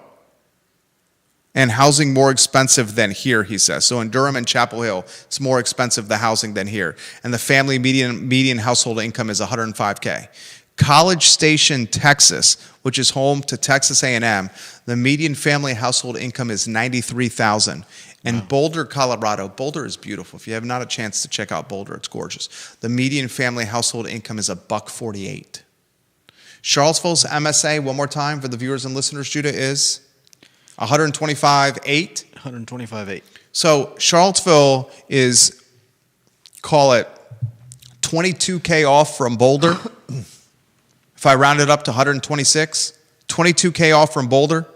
And housing more expensive than here, he says. So in Durham and Chapel Hill, it's more expensive, the housing, than here. And the family median household income is $105K. College Station, Texas, which is home to Texas A&M, the median family household income is $93,000. And wow. Boulder, Colorado, Boulder is beautiful. If you have not a chance to check out Boulder, it's gorgeous. The median family household income is $148. Charlottesville's MSA, one more time for the viewers and listeners, Judah, is $125,800. $125,800. So Charlottesville is, call it, $22K off from Boulder. If I round it up to 126, $22K off from Boulder.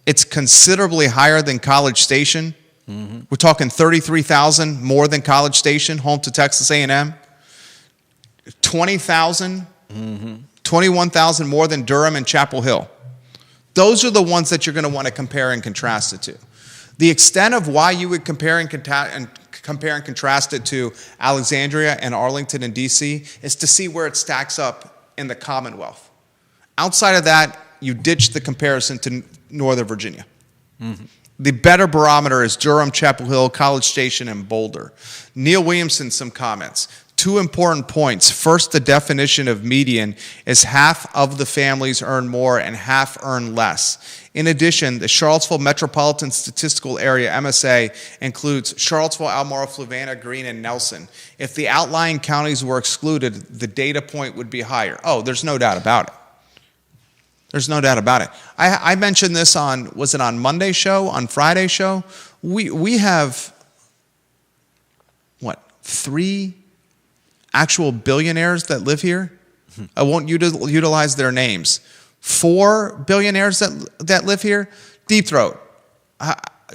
It's considerably higher than College Station. Mm-hmm. We're talking $33,000 more than College Station, home to Texas A&M. $20,000, $21,000 more than Durham and Chapel Hill. Those are the ones that you're going to want to compare and contrast it to. The extent of why you would compare and contrast it to Alexandria and Arlington and D.C. is to see where it stacks up in the Commonwealth. Outside of that, you ditch the comparison to Northern Virginia. Mm-hmm. The better barometer is Durham, Chapel Hill, College Station, and Boulder. Neil Williamson, some comments. two important points. First, the definition of median is half of the families earn more and half earn less. In addition, the Charlottesville Metropolitan Statistical Area, MSA, includes Charlottesville, Albemarle, Fluvanna, Greene, and Nelson. If the outlying counties were excluded, the data point would be higher. Oh, there's no doubt about it. There's no doubt about it. I mentioned this on, was it on Monday's show, on Friday's show? We have, what, 3 actual billionaires that live here? I won't utilize their names. 4 billionaires that live here? Deep Throat.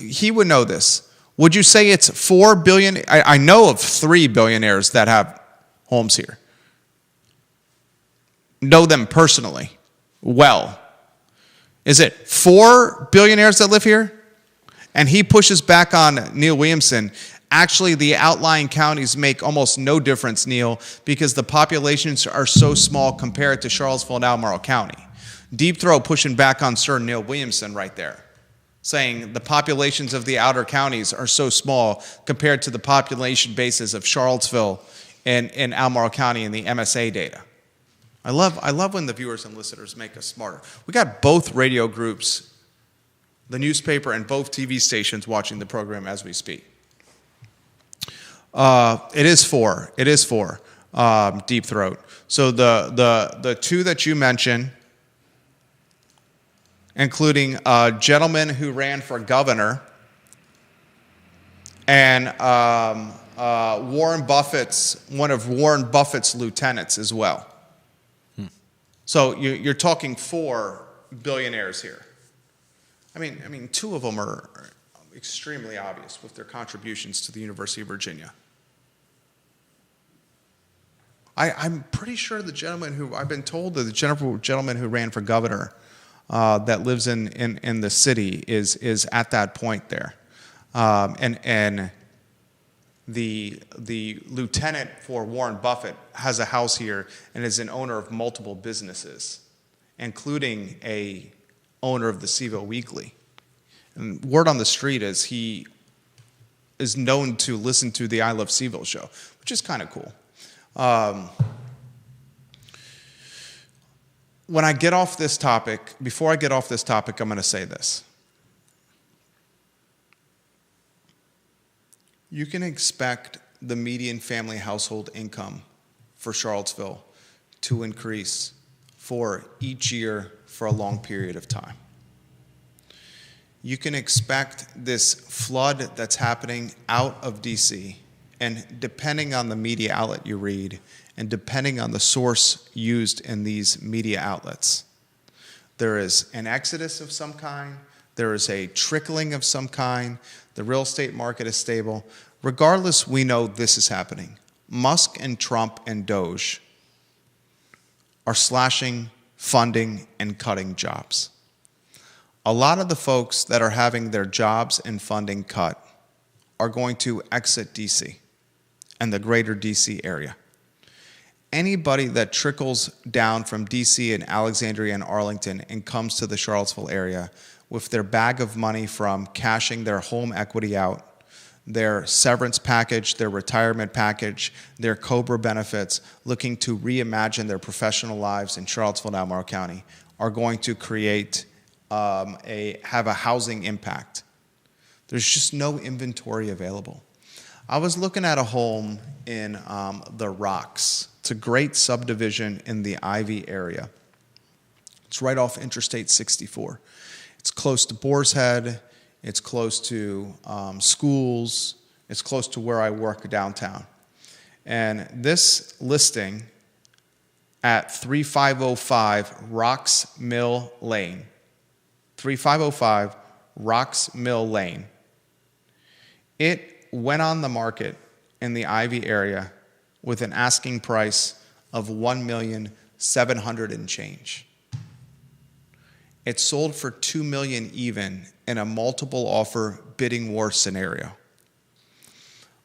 He would know this. Would you say it's 4 billion? I know of 3 billionaires that have homes here. Know them personally. Well, is it 4 billionaires that live here? And he pushes back on Neil Williamson. Actually, the outlying counties make almost no difference, Neil, because the populations are so small compared to Charlottesville and Albemarle County. Deep Throat pushing back on Sir Neil Williamson right there, saying the populations of the outer counties are so small compared to the population bases of Charlottesville and Albemarle County in the MSA data. I love when the viewers and listeners make us smarter. We got both radio groups, the newspaper, and both TV stations watching the program as we speak. It is four, Deep Throat. So the 2 that you mentioned, including a gentleman who ran for governor and one of Warren Buffett's lieutenants as well. So you're talking 4 billionaires here. I mean, 2 of them are extremely obvious with their contributions to the University of Virginia. I'm pretty sure the gentleman who, I've been told that the gentleman who ran for governor that lives in the city is at that point there. And the lieutenant for Warren Buffett has a house here and is an owner of multiple businesses, including a owner of the CVille Weekly. And word on the street is he is known to listen to the I Love CVille show, which is kind of cool. When I get off this topic, before I get off this topic, I'm going to say this. You can expect the median family household income for Charlottesville to increase for each year for a long period of time. You can expect this flood that's happening out of D.C., and depending on the media outlet you read, and depending on the source used in these media outlets, there is an exodus of some kind, there is a trickling of some kind, the real estate market is stable. Regardless, we know this is happening. Musk and Trump and Doge are slashing funding and cutting jobs. A lot of the folks that are having their jobs and funding cut are going to exit D.C. and the greater D.C. area. Anybody that trickles down from D.C. and Alexandria and Arlington and comes to the Charlottesville area with their bag of money from cashing their home equity out, their severance package, their retirement package, their COBRA benefits, looking to reimagine their professional lives in Charlottesville and Albemarle County, are going to create have a housing impact. There's just no inventory available. I was looking at a home in the Rocks. It's a great subdivision in the Ivy area. It's right off Interstate 64. It's close to Boar's Head. It's close to schools. It's close to where I work downtown. And this listing at 3505 Rocks Mill Lane, 3505 Rocks Mill Lane, it went on the market in the Ivy area with an asking price of $1,700,000 and change. It sold for $2 million even in a multiple offer bidding war scenario.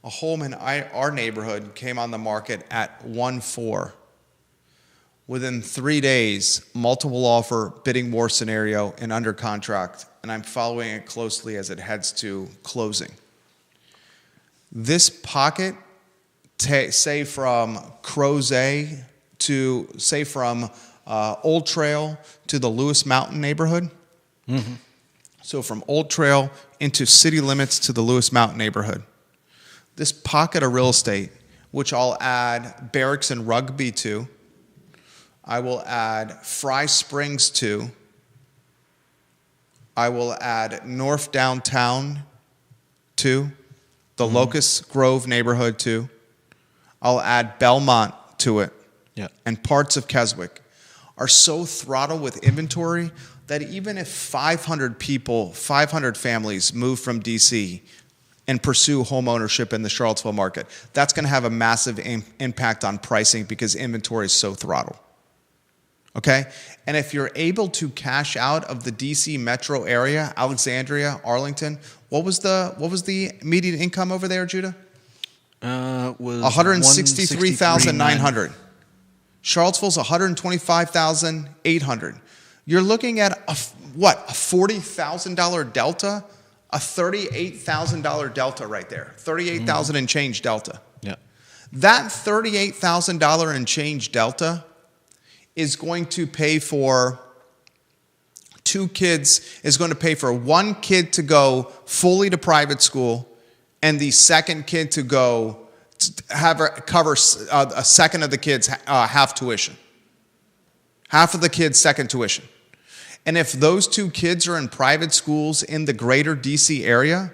A home in our neighborhood came on the market at 1.4. Within 3 days, multiple offer bidding war scenario and under contract, and I'm following it closely as it heads to closing. This pocket say from Crozet to, say from Old Trail to the Lewis Mountain neighborhood. Mm-hmm. So from Old Trail into city limits to the Lewis Mountain neighborhood. This pocket of real estate, which I'll add Barracks and Rugby to, I will add Fry Springs to, I will add North Downtown to, the Locust Grove neighborhood to, I'll add Belmont to it, and parts of Keswick are so throttled with inventory that even if 500 people, 500 families move from DC and pursue home ownership in the Charlottesville market, that's going to have a massive impact on pricing because inventory is so throttled. Okay? And if you're able to cash out of the DC metro area, Alexandria, Arlington, what was the median income over there, Judah? Was 163,900. Charlottesville's 125,800. You're looking at a $40,000 delta, a $38,000 delta right there, 38,000 and change delta. Yeah. That $38,000 and change delta is going to pay for two kids, is going to pay for one kid to go fully to private school and the second kid to go cover a second of the kids half tuition. Half of the kids' second tuition. And if those two kids are in private schools in the greater DC area,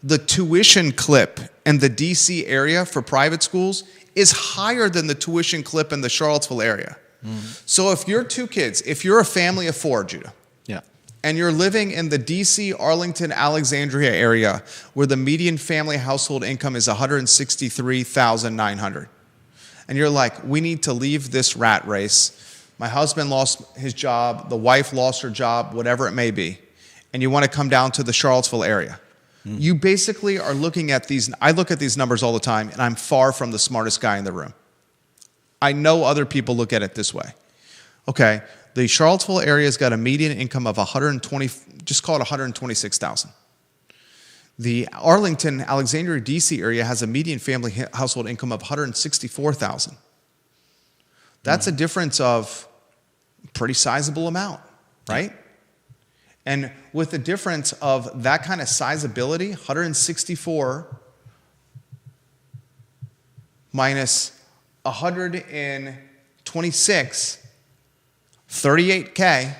the tuition clip in the DC area for private schools is higher than the tuition clip in the Charlottesville area. Mm-hmm. So if you're two kids, if you're a family of four, Judah, and you're living in the DC, Arlington, Alexandria area where the median family household income is $163,900, and you're like, we need to leave this rat race. My husband lost his job, the wife lost her job, whatever it may be, and you want to come down to the Charlottesville area. You basically are looking at these. I look at these numbers all the time, and I'm far from the smartest guy in the room. I know other people look at it this way. Okay, the Charlottesville area's got a median income of just call it 126,000. The Arlington, Alexandria, DC area has a median family household income of 164,000. That's a difference of a pretty sizable amount, right? And with the difference of that kind of sizability, 164 minus 126, 38K,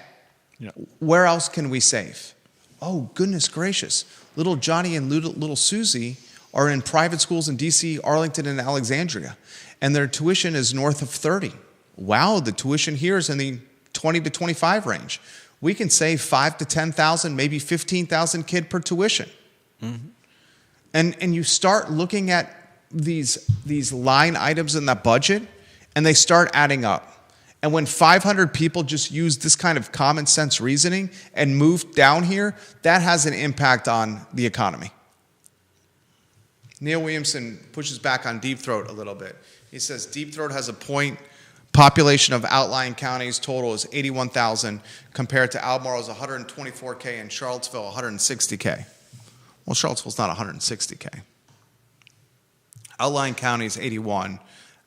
where else can we save? Oh, goodness gracious. Little Johnny and little Susie are in private schools in DC, Arlington, and Alexandria, and their tuition is north of 30. Wow, the tuition here is in the 20 to 25 range. We can save 5 to 10,000, maybe 15,000 kid per tuition. Mm-hmm. And you start looking at these line items in that budget, and they start adding up. And when 500 people just use this kind of common sense reasoning and move down here, that has an impact on the economy. Neil Williamson pushes back on Deep Throat a little bit. He says Deep Throat has a point. Population of outlying counties total is 81,000 compared to Albemarle's 124K and Charlottesville 160K. Well, Charlottesville's not 160K. Outlying counties 81,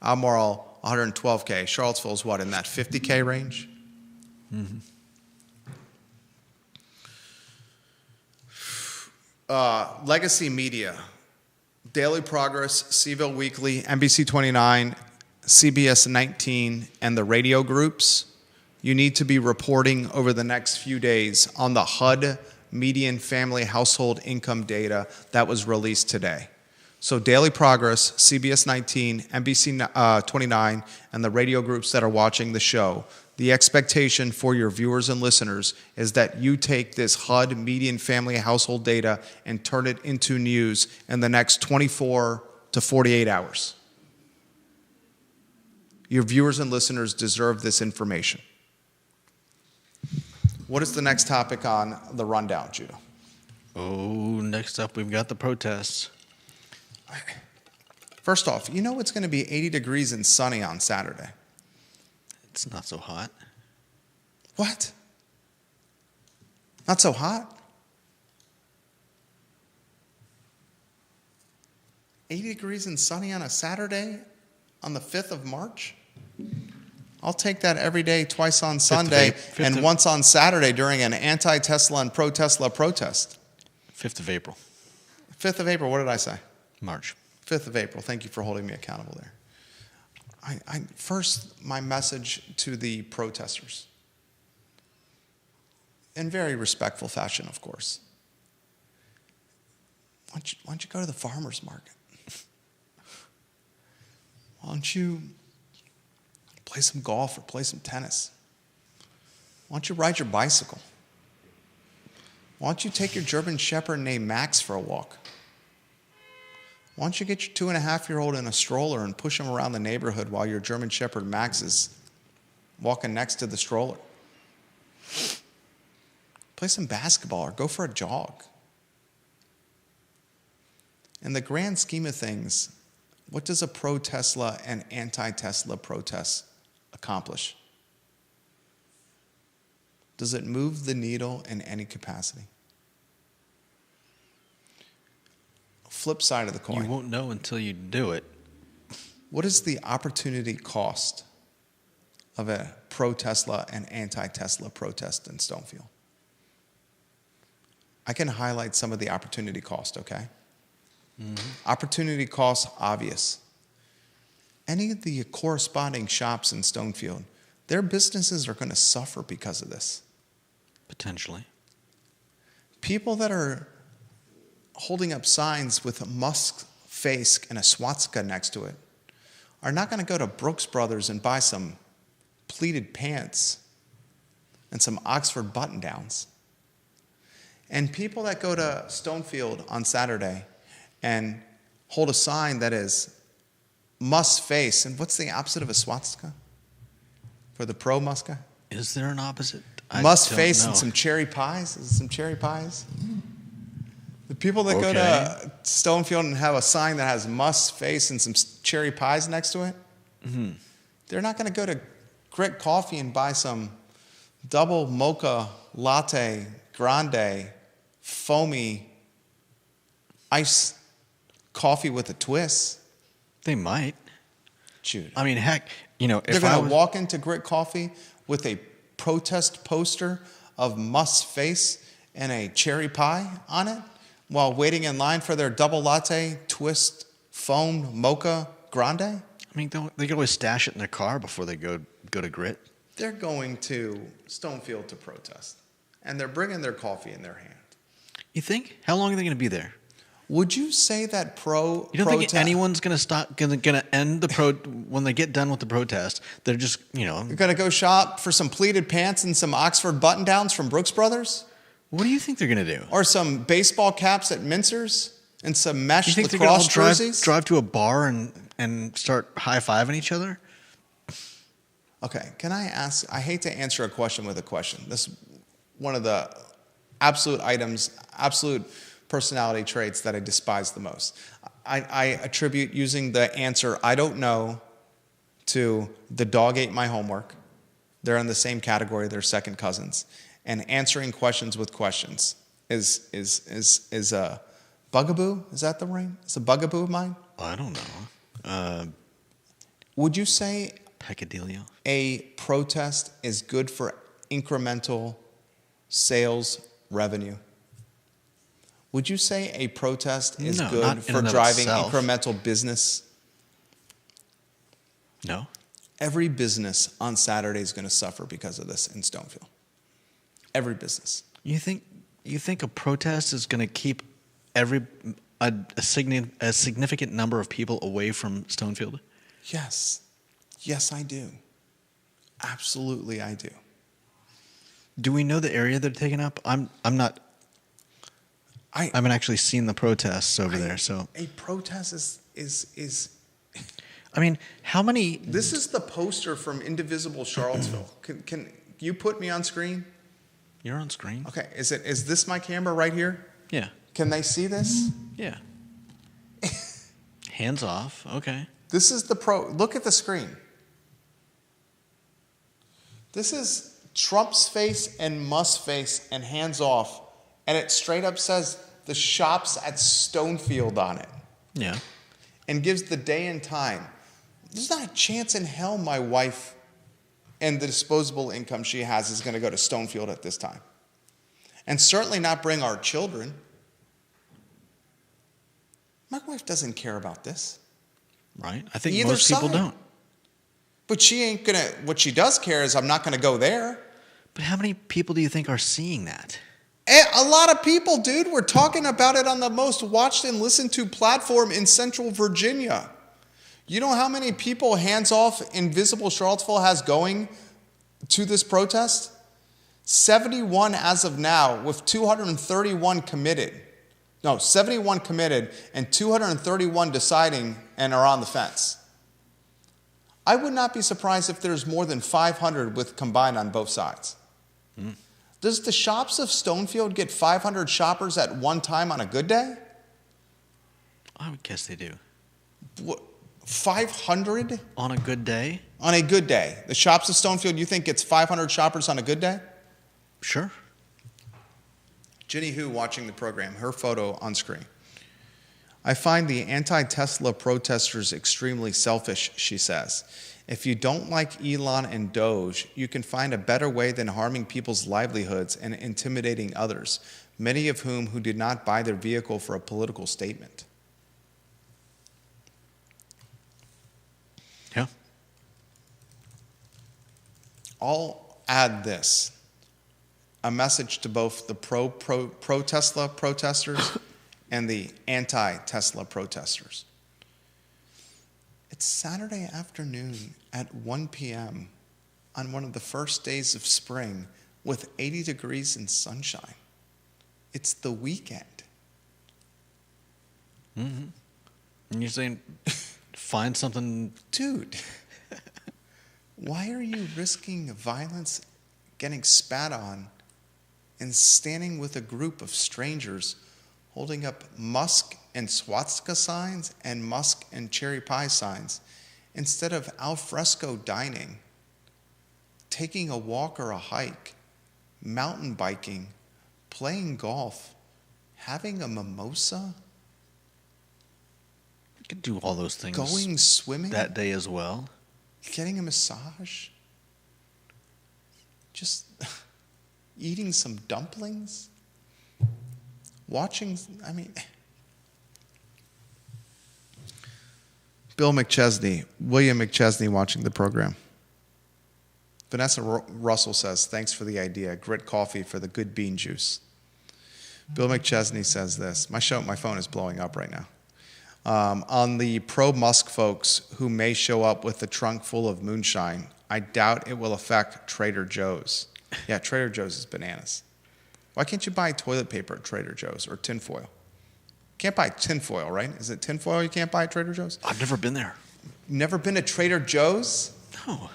Albemarle 112K. Charlottesville's what, in that 50K range? Mm-hmm. Legacy media, Daily Progress, CVille Weekly, NBC 29, CBS 19, and the radio groups, you need to be reporting over the next few days on the HUD median family household income data that was released today. So Daily Progress, CBS 19, NBC 29, and the radio groups that are watching the show, the expectation for your viewers and listeners is that you take this HUD median family household data and turn it into news in the next 24 to 48 hours. Your viewers and listeners deserve this information. What is the next topic on the rundown, Judah? Oh, next up we've got the protests. First off, you know it's going to be 80 degrees and sunny on Saturday. It's not so hot. What? Not so hot? 80 degrees and sunny on a Saturday on the 5th of March? I'll take that every day, twice on Sunday, and once on Saturday during an anti-Tesla and pro-Tesla protest. 5th of April. 5th of April, what did I say? March. 5th of April. Thank you for holding me accountable there. First, my message to the protesters, in very respectful fashion, of course. Why don't you go to the farmer's market? Why don't you play some golf or play some tennis? Why don't you ride your bicycle? Why don't you take your German Shepherd named Max for a walk? Why don't you get your 2.5-year-old in a stroller and push him around the neighborhood while your German Shepherd Max is walking next to the stroller? Play some basketball or go for a jog. In the grand scheme of things, what does a pro-Tesla and anti-Tesla protest accomplish? Does it move the needle in any capacity? Flip side of the coin. You won't know until you do it. What is the opportunity cost of a pro-Tesla and anti-Tesla protest in Stonefield? I can highlight some of the opportunity cost, okay? Mm-hmm. Opportunity cost, obvious. Any of the corresponding shops in Stonefield, their businesses are going to suffer because of this. Potentially. People that are holding up signs with a Musk face and a swastika next to it are not going to go to Brooks Brothers and buy some pleated pants and some Oxford button-downs. And people that go to Stonefield on Saturday and hold a sign that is Musk face, and what's the opposite of a swastika for the pro-Muska? Is there an opposite? Musk face and some cherry pies? Is it some cherry pies? The people that go to Stonefield and have a sign that has Musk face and some cherry pies next to it, they're not going to go to Grit Coffee and buy some double mocha latte grande foamy iced coffee with a twist. They might. Jude. I mean, heck, if they're going to walk into Grit Coffee with a protest poster of Musk's face and a cherry pie on it while waiting in line for their double latte twist foam mocha grande. I mean, they can always stash it in their car before they go to Grit. They're going to Stonefield to protest, and they're bringing their coffee in their hand. You think? How long are they going to be there? Would you say that You don't think anyone's going to stop? Going to end the when they get done with the protest? They're just You're going to go shop for some pleated pants and some Oxford button-downs from Brooks Brothers? What do you think they're going to do? Or some baseball caps at Mincer's and some mesh lacrosse jerseys? You think they're going to drive to a bar and start high-fiving each other? Okay, can I ask? I hate to answer a question with a question. This is one of the absolute personality traits that I despise the most. I attribute using the answer, I don't know, to the dog ate my homework. They're in the same category, they're second cousins. And answering questions with questions is a bugaboo? Is that the right? It's a bugaboo of mine? I don't know. Would you say Peccadillo? A protest is good for incremental sales revenue? Would you say a protest is good for driving incremental business? No. Every business on Saturday is going to suffer because of this in Stonefield. Every business. You think a protest is going to keep a significant number of people away from Stonefield? Yes. Yes, I do. Absolutely, I do. Do we know the area they're taking up? I'm not. I haven't actually seen the protests over there, so a protest is. I mean, how many? This is the poster from Indivisible Charlottesville. Can you put me on screen? You're on screen. Okay, is this my camera right here? Yeah. Can they see this? Yeah. Hands off. Okay. This is look at the screen. This is Trump's face and Musk's face and hands off. And it straight up says the shops at Stonefield on it. Yeah. and gives the day and time, there's not a chance in hell my wife and the disposable income she has is going to go to Stonefield at this time. And certainly not bring our children. My wife doesn't care about this. Right. I think Either most people side. don't. But she ain't going to, what she does care is I'm not going to go there. But how many people do you think are seeing that? A lot of people, dude. We're talking about it on the most watched and listened to platform in Central Virginia. You know how many people Hands Off Invisible Charlottesville has going to this protest? 71 as of now, with 231 committed. No, 71 committed and 231 deciding and are on the fence. I would not be surprised if there's more than 500 with combined on both sides. Does the shops of Stonefield get 500 shoppers at one time on a good day? I would guess they do. What, 500? On a good day? On a good day. The shops of Stonefield, you think gets 500 shoppers on a good day? Sure. Jenny Hu watching the program, her photo on screen. I find the anti-Tesla protesters extremely selfish, she says. If you don't like Elon and Doge, you can find a better way than harming people's livelihoods and intimidating others, many of whom who did not buy their vehicle for a political statement. Yeah. I'll add this. A message to both the pro-Tesla protesters and the anti-Tesla protesters. It's Saturday afternoon at 1 p.m. on one of the first days of spring with 80 degrees and sunshine. It's the weekend. Mm-hmm. And you're saying find something... Dude, why are you risking violence, getting spat on, and standing with a group of strangers holding up Musk and swastika signs and Musk and cherry pie signs instead of al fresco dining, taking a walk or a hike, mountain biking, playing golf, having a mimosa? You could do all those things Going swimming? that day as well. Getting a massage? Just eating some dumplings? Watching, I mean... Bill McChesney, William McChesney watching the program. Vanessa Russell says, thanks for the idea. Grit coffee for the good bean juice. Bill McChesney says this. My phone is blowing up right now. On the pro-Musk folks who may show up with a trunk full of moonshine, I doubt it will affect Trader Joe's. Yeah, Trader Joe's is bananas. Why can't you buy toilet paper at Trader Joe's or tinfoil? Can't buy tinfoil, right? Is it tinfoil you can't buy at Trader Joe's? I've never been there. Never been to Trader Joe's? No.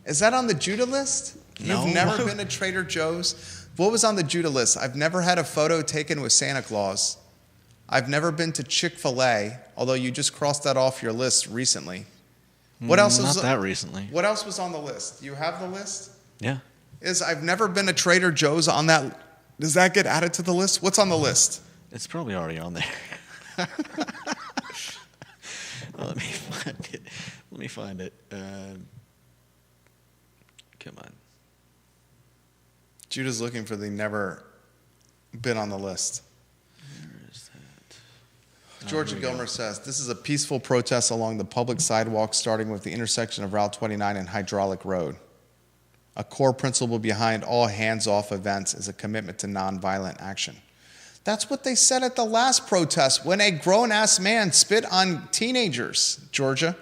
Is that on the Judah list? No. You've never been to Trader Joe's? What was on the Judah list? I've never had a photo taken with Santa Claus. I've never been to Chick-fil-A, although you just crossed that off your list recently. What else? Not that recently. What else was on the list? You have the list? Yeah. I've never been to Trader Joe's on that. Does that get added to the list? What's on the list? It's probably already on there. Well, let me find it. Come on. Judah's looking for the never been on the list. Where is that? Georgia Gilmer says, this is a peaceful protest along the public sidewalk starting with the intersection of Route 29 and Hydraulic Road. A core principle behind all hands-off events is a commitment to nonviolent action. That's what they said at the last protest when a grown-ass man spit on teenagers, Georgia.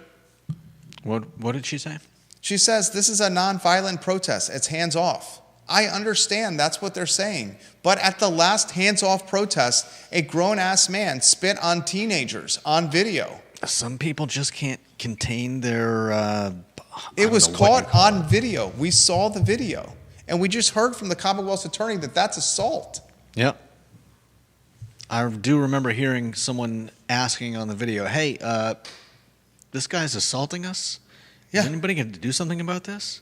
What did she say? She says this is a nonviolent protest. It's hands-off. I understand that's what they're saying. But at the last hands-off protest, a grown-ass man spit on teenagers on video. Some people just can't contain their... It was caught on video. We saw the video. And we just heard from the Commonwealth's attorney that that's assault. Yep. I do remember hearing someone asking on the video, hey, this guy's assaulting us? Yeah. Is anybody going to do something about this?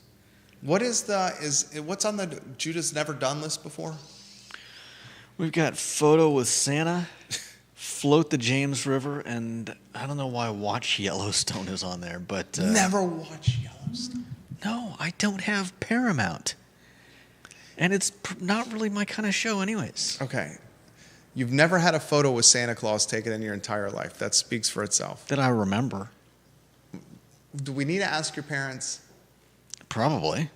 What's on the Judah's Never Done list before? We've got photo with Santa, float the James River, and I don't know why Watch Yellowstone is on there, but Never watch Yellowstone. no, I don't have Paramount, and it's not really my kind of show, anyways. Okay. You've never had a photo with Santa Claus taken in your entire life. That speaks for itself. That I remember, Do we need to ask your parents? probably.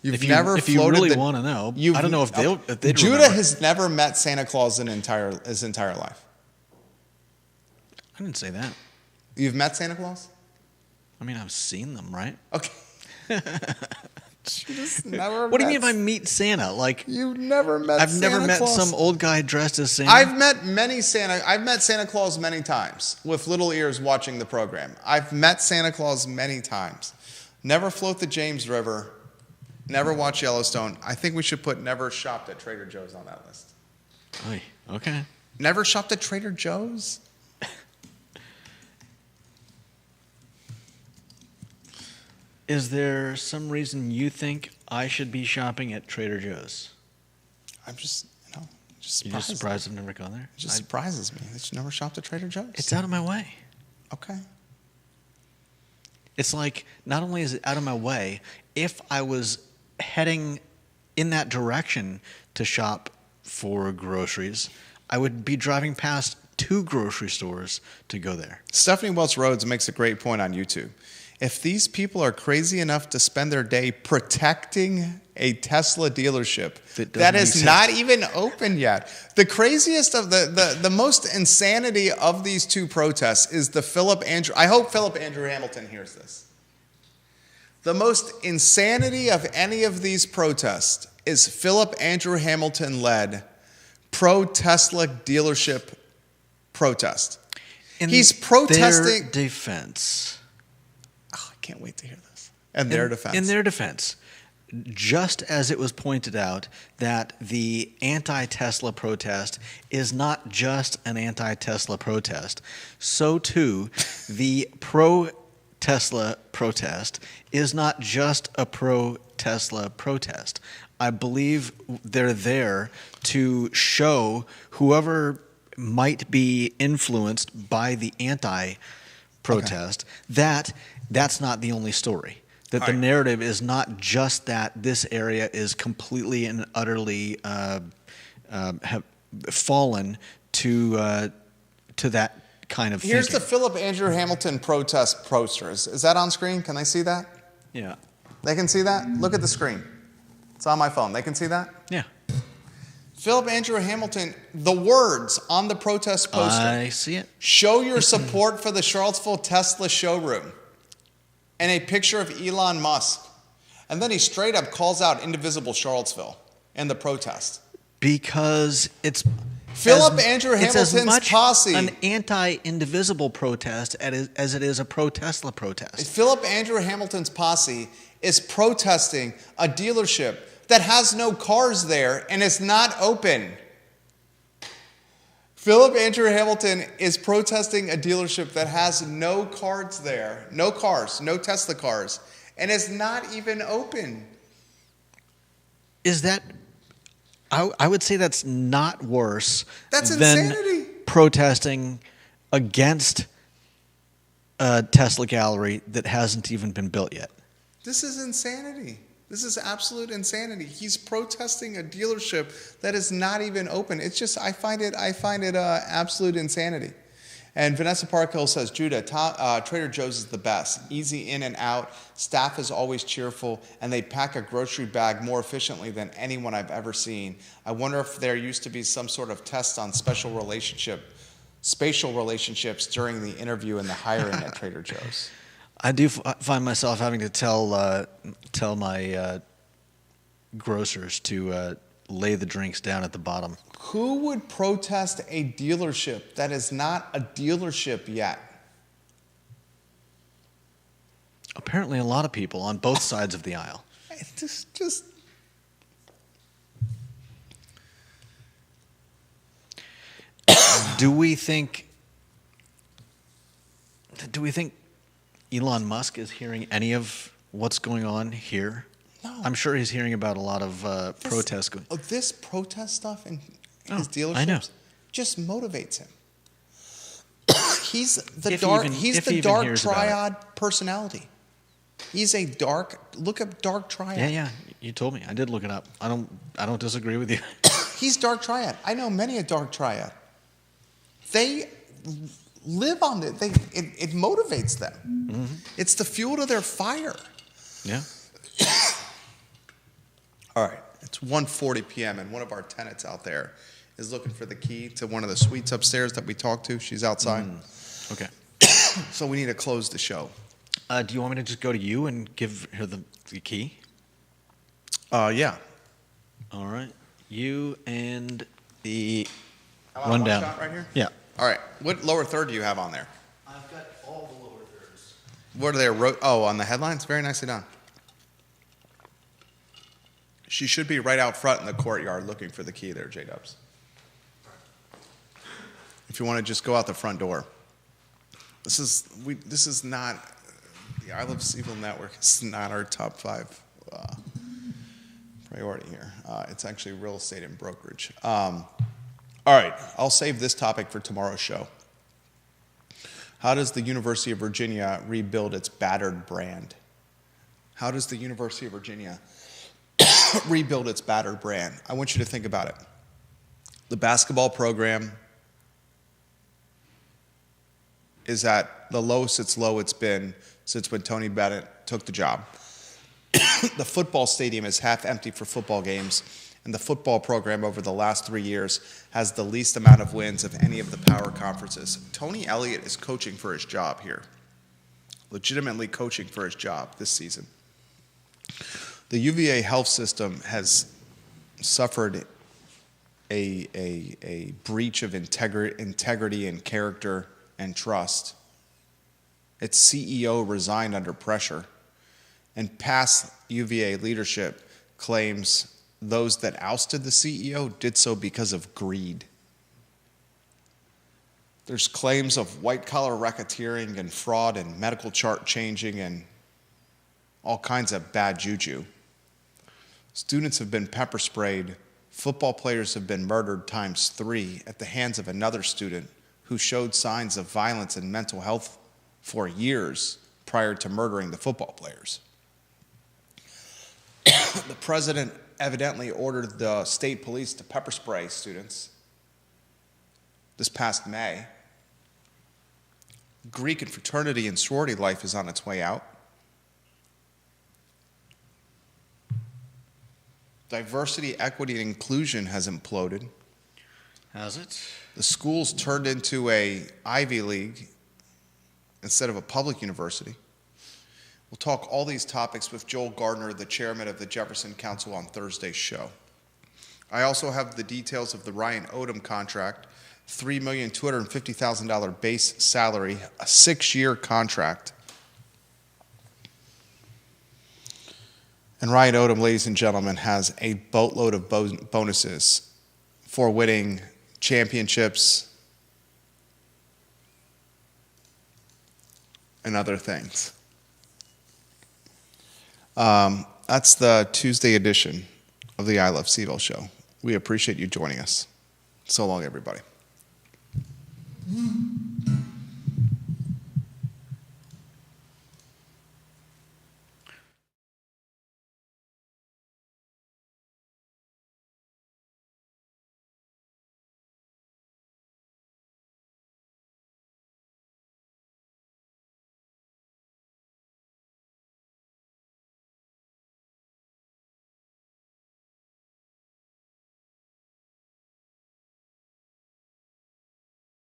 You've If you, never if you floated really the- want to know, you've- I don't know if they'd Judah remember. has never met Santa Claus in his entire life. I didn't say that. You've met Santa Claus? I mean, I've seen them, right? Okay. Judah's never What do you met- mean if I meet Santa? Like, You've never met I've Santa never met Claus? some old guy dressed as Santa. I've met Santa Claus many times with little ears watching the program. I've met Santa Claus many times. Never float the James River. Never watch Yellowstone. I think we should put never shopped at Trader Joe's on that list. Oy, okay. Never shopped at Trader Joe's? Is there some reason you think I should be shopping at Trader Joe's? I'm just, You're surprised. just surprised I've never gone there? It just surprises me that you never shopped at Trader Joe's. It's out of my way. Okay. It's like, not only is it out of my way, if I was heading in that direction to shop for groceries, I would be driving past 2 grocery stores to go there. Stephanie Welch Rhodes makes a great point on YouTube. If these people are crazy enough to spend their day protecting a Tesla dealership that is exist. not even open yet, the craziest of the most insanity of these 2 protests is the Philip Andrew. I hope Philip Andrew Hamilton hears this. The most insanity of any of these protests is Philip Andrew Hamilton led pro-Tesla dealership protest. He's protesting. their defense. Oh, I can't wait to hear this. And their defense. In their defense, just as it was pointed out that the anti-Tesla protest is not just an anti-Tesla protest, so too the pro-Tesla protest is not just a pro-Tesla protest. I believe they're there to show whoever might be influenced by the anti-protest that that's not the only story. That the narrative is not just that this area is completely and utterly have fallen to that kind of Here's thinking. the Philip Andrew Hamilton protest posters. Is that on screen? Can they see that? Yeah. They can see that? Look at the screen. It's on my phone. They can see that? Yeah. Philip Andrew Hamilton, the words on the protest poster. I see it. Show your support for the Charlottesville Tesla showroom. And a picture of Elon Musk. And then he straight up calls out Indivisible Charlottesville in the protest. Because it's Philip Andrew it's as Hamilton's much posse. an anti-indivisible protest as it is a pro-Tesla protest. Philip Andrew Hamilton's posse is protesting a dealership that has no cars there and is not open. Philip Andrew Hamilton is protesting a dealership that has no cars there, no cars, no Tesla cars, and is not even open. Is that? I would say that's not worse. That's than insanity. Protesting against a Tesla gallery that hasn't even been built yet. This is insanity. This is absolute insanity. He's protesting a dealership that is not even open. It's just, I find it absolute insanity. And Vanessa Parkhill says, Judah, Trader Joe's is the best. Easy in and out. Staff is always cheerful, and they pack a grocery bag more efficiently than anyone I've ever seen. I wonder if there used to be some sort of test on spatial relationships during the interview and the hiring at Trader Joe's. I do find myself having to tell my grocers to lay the drinks down at the bottom. Who would protest a dealership that is not a dealership yet? Apparently, a lot of people on both sides of the aisle. Just. Do we think Elon Musk is hearing any of what's going on here? No. I'm sure he's hearing about a lot of protests. This protest stuff in his I know. dealerships just motivates him. He's the If he dark. even- He's if he the even dark hears about triad personality. He's a dark. Look up dark triad. Yeah. You told me. I did look it up. I don't disagree with you. He's dark triad. I know many a dark triad. They live on it. It motivates them. Mm-hmm. It's the fuel to their fire. Yeah. All right. It's 1:40 p.m. and one of our tenants out there is looking for the key to one of the suites upstairs that we talked to. She's outside. Okay. So we need to close the show. Do you want me to just go to you and give her the key? Yeah. All right. You and the How about rundown. one shot right here? Yeah. All right. What lower third do you have on there? I've got all the lower thirds. What are they? On the headlines? Very nicely done. She should be right out front in the courtyard looking for the key there, J-Dubs. If you want to just go out the front door. This is not, the I Love CVille Network is not our top 5 priority here. It's actually real estate and brokerage. All right, I'll save this topic for tomorrow's show. How does the University of Virginia rebuild its battered brand? How does the University of Virginia rebuild its battered brand? I want you to think about it. The basketball program is at the lowest it's been since when Tony Bennett took the job. The football stadium is half empty for football games, and the football program over the last 3 years has the least amount of wins of any of the power conferences. Tony Elliott is coaching for his job here, legitimately coaching for his job this season. The UVA health system has suffered a breach of integrity and character and trust. Its CEO resigned under pressure, and past UVA leadership claims those that ousted the CEO did so because of greed. There's claims of white-collar racketeering and fraud and medical chart changing and all kinds of bad juju. Students have been pepper sprayed. Football players have been murdered ×3 at the hands of another student who showed signs of violence and mental health for years prior to murdering the football players. The president evidently ordered the state police to pepper spray students this past May. Greek and fraternity and sorority life is on its way out. Diversity, equity, and inclusion has imploded. Has it? The school's turned into a Ivy League instead of a public university. We'll talk all these topics with Joel Gardner, the chairman of the Jefferson Council, on Thursday's show. I also have the details of the Ryan Odom contract, $3,250,000 base salary, a 6-year contract. And Ryan Odom, ladies and gentlemen, has a boatload of bonuses for winning championships and other things. That's the Tuesday edition of the I Love CVille show. We appreciate you joining us. So long, everybody.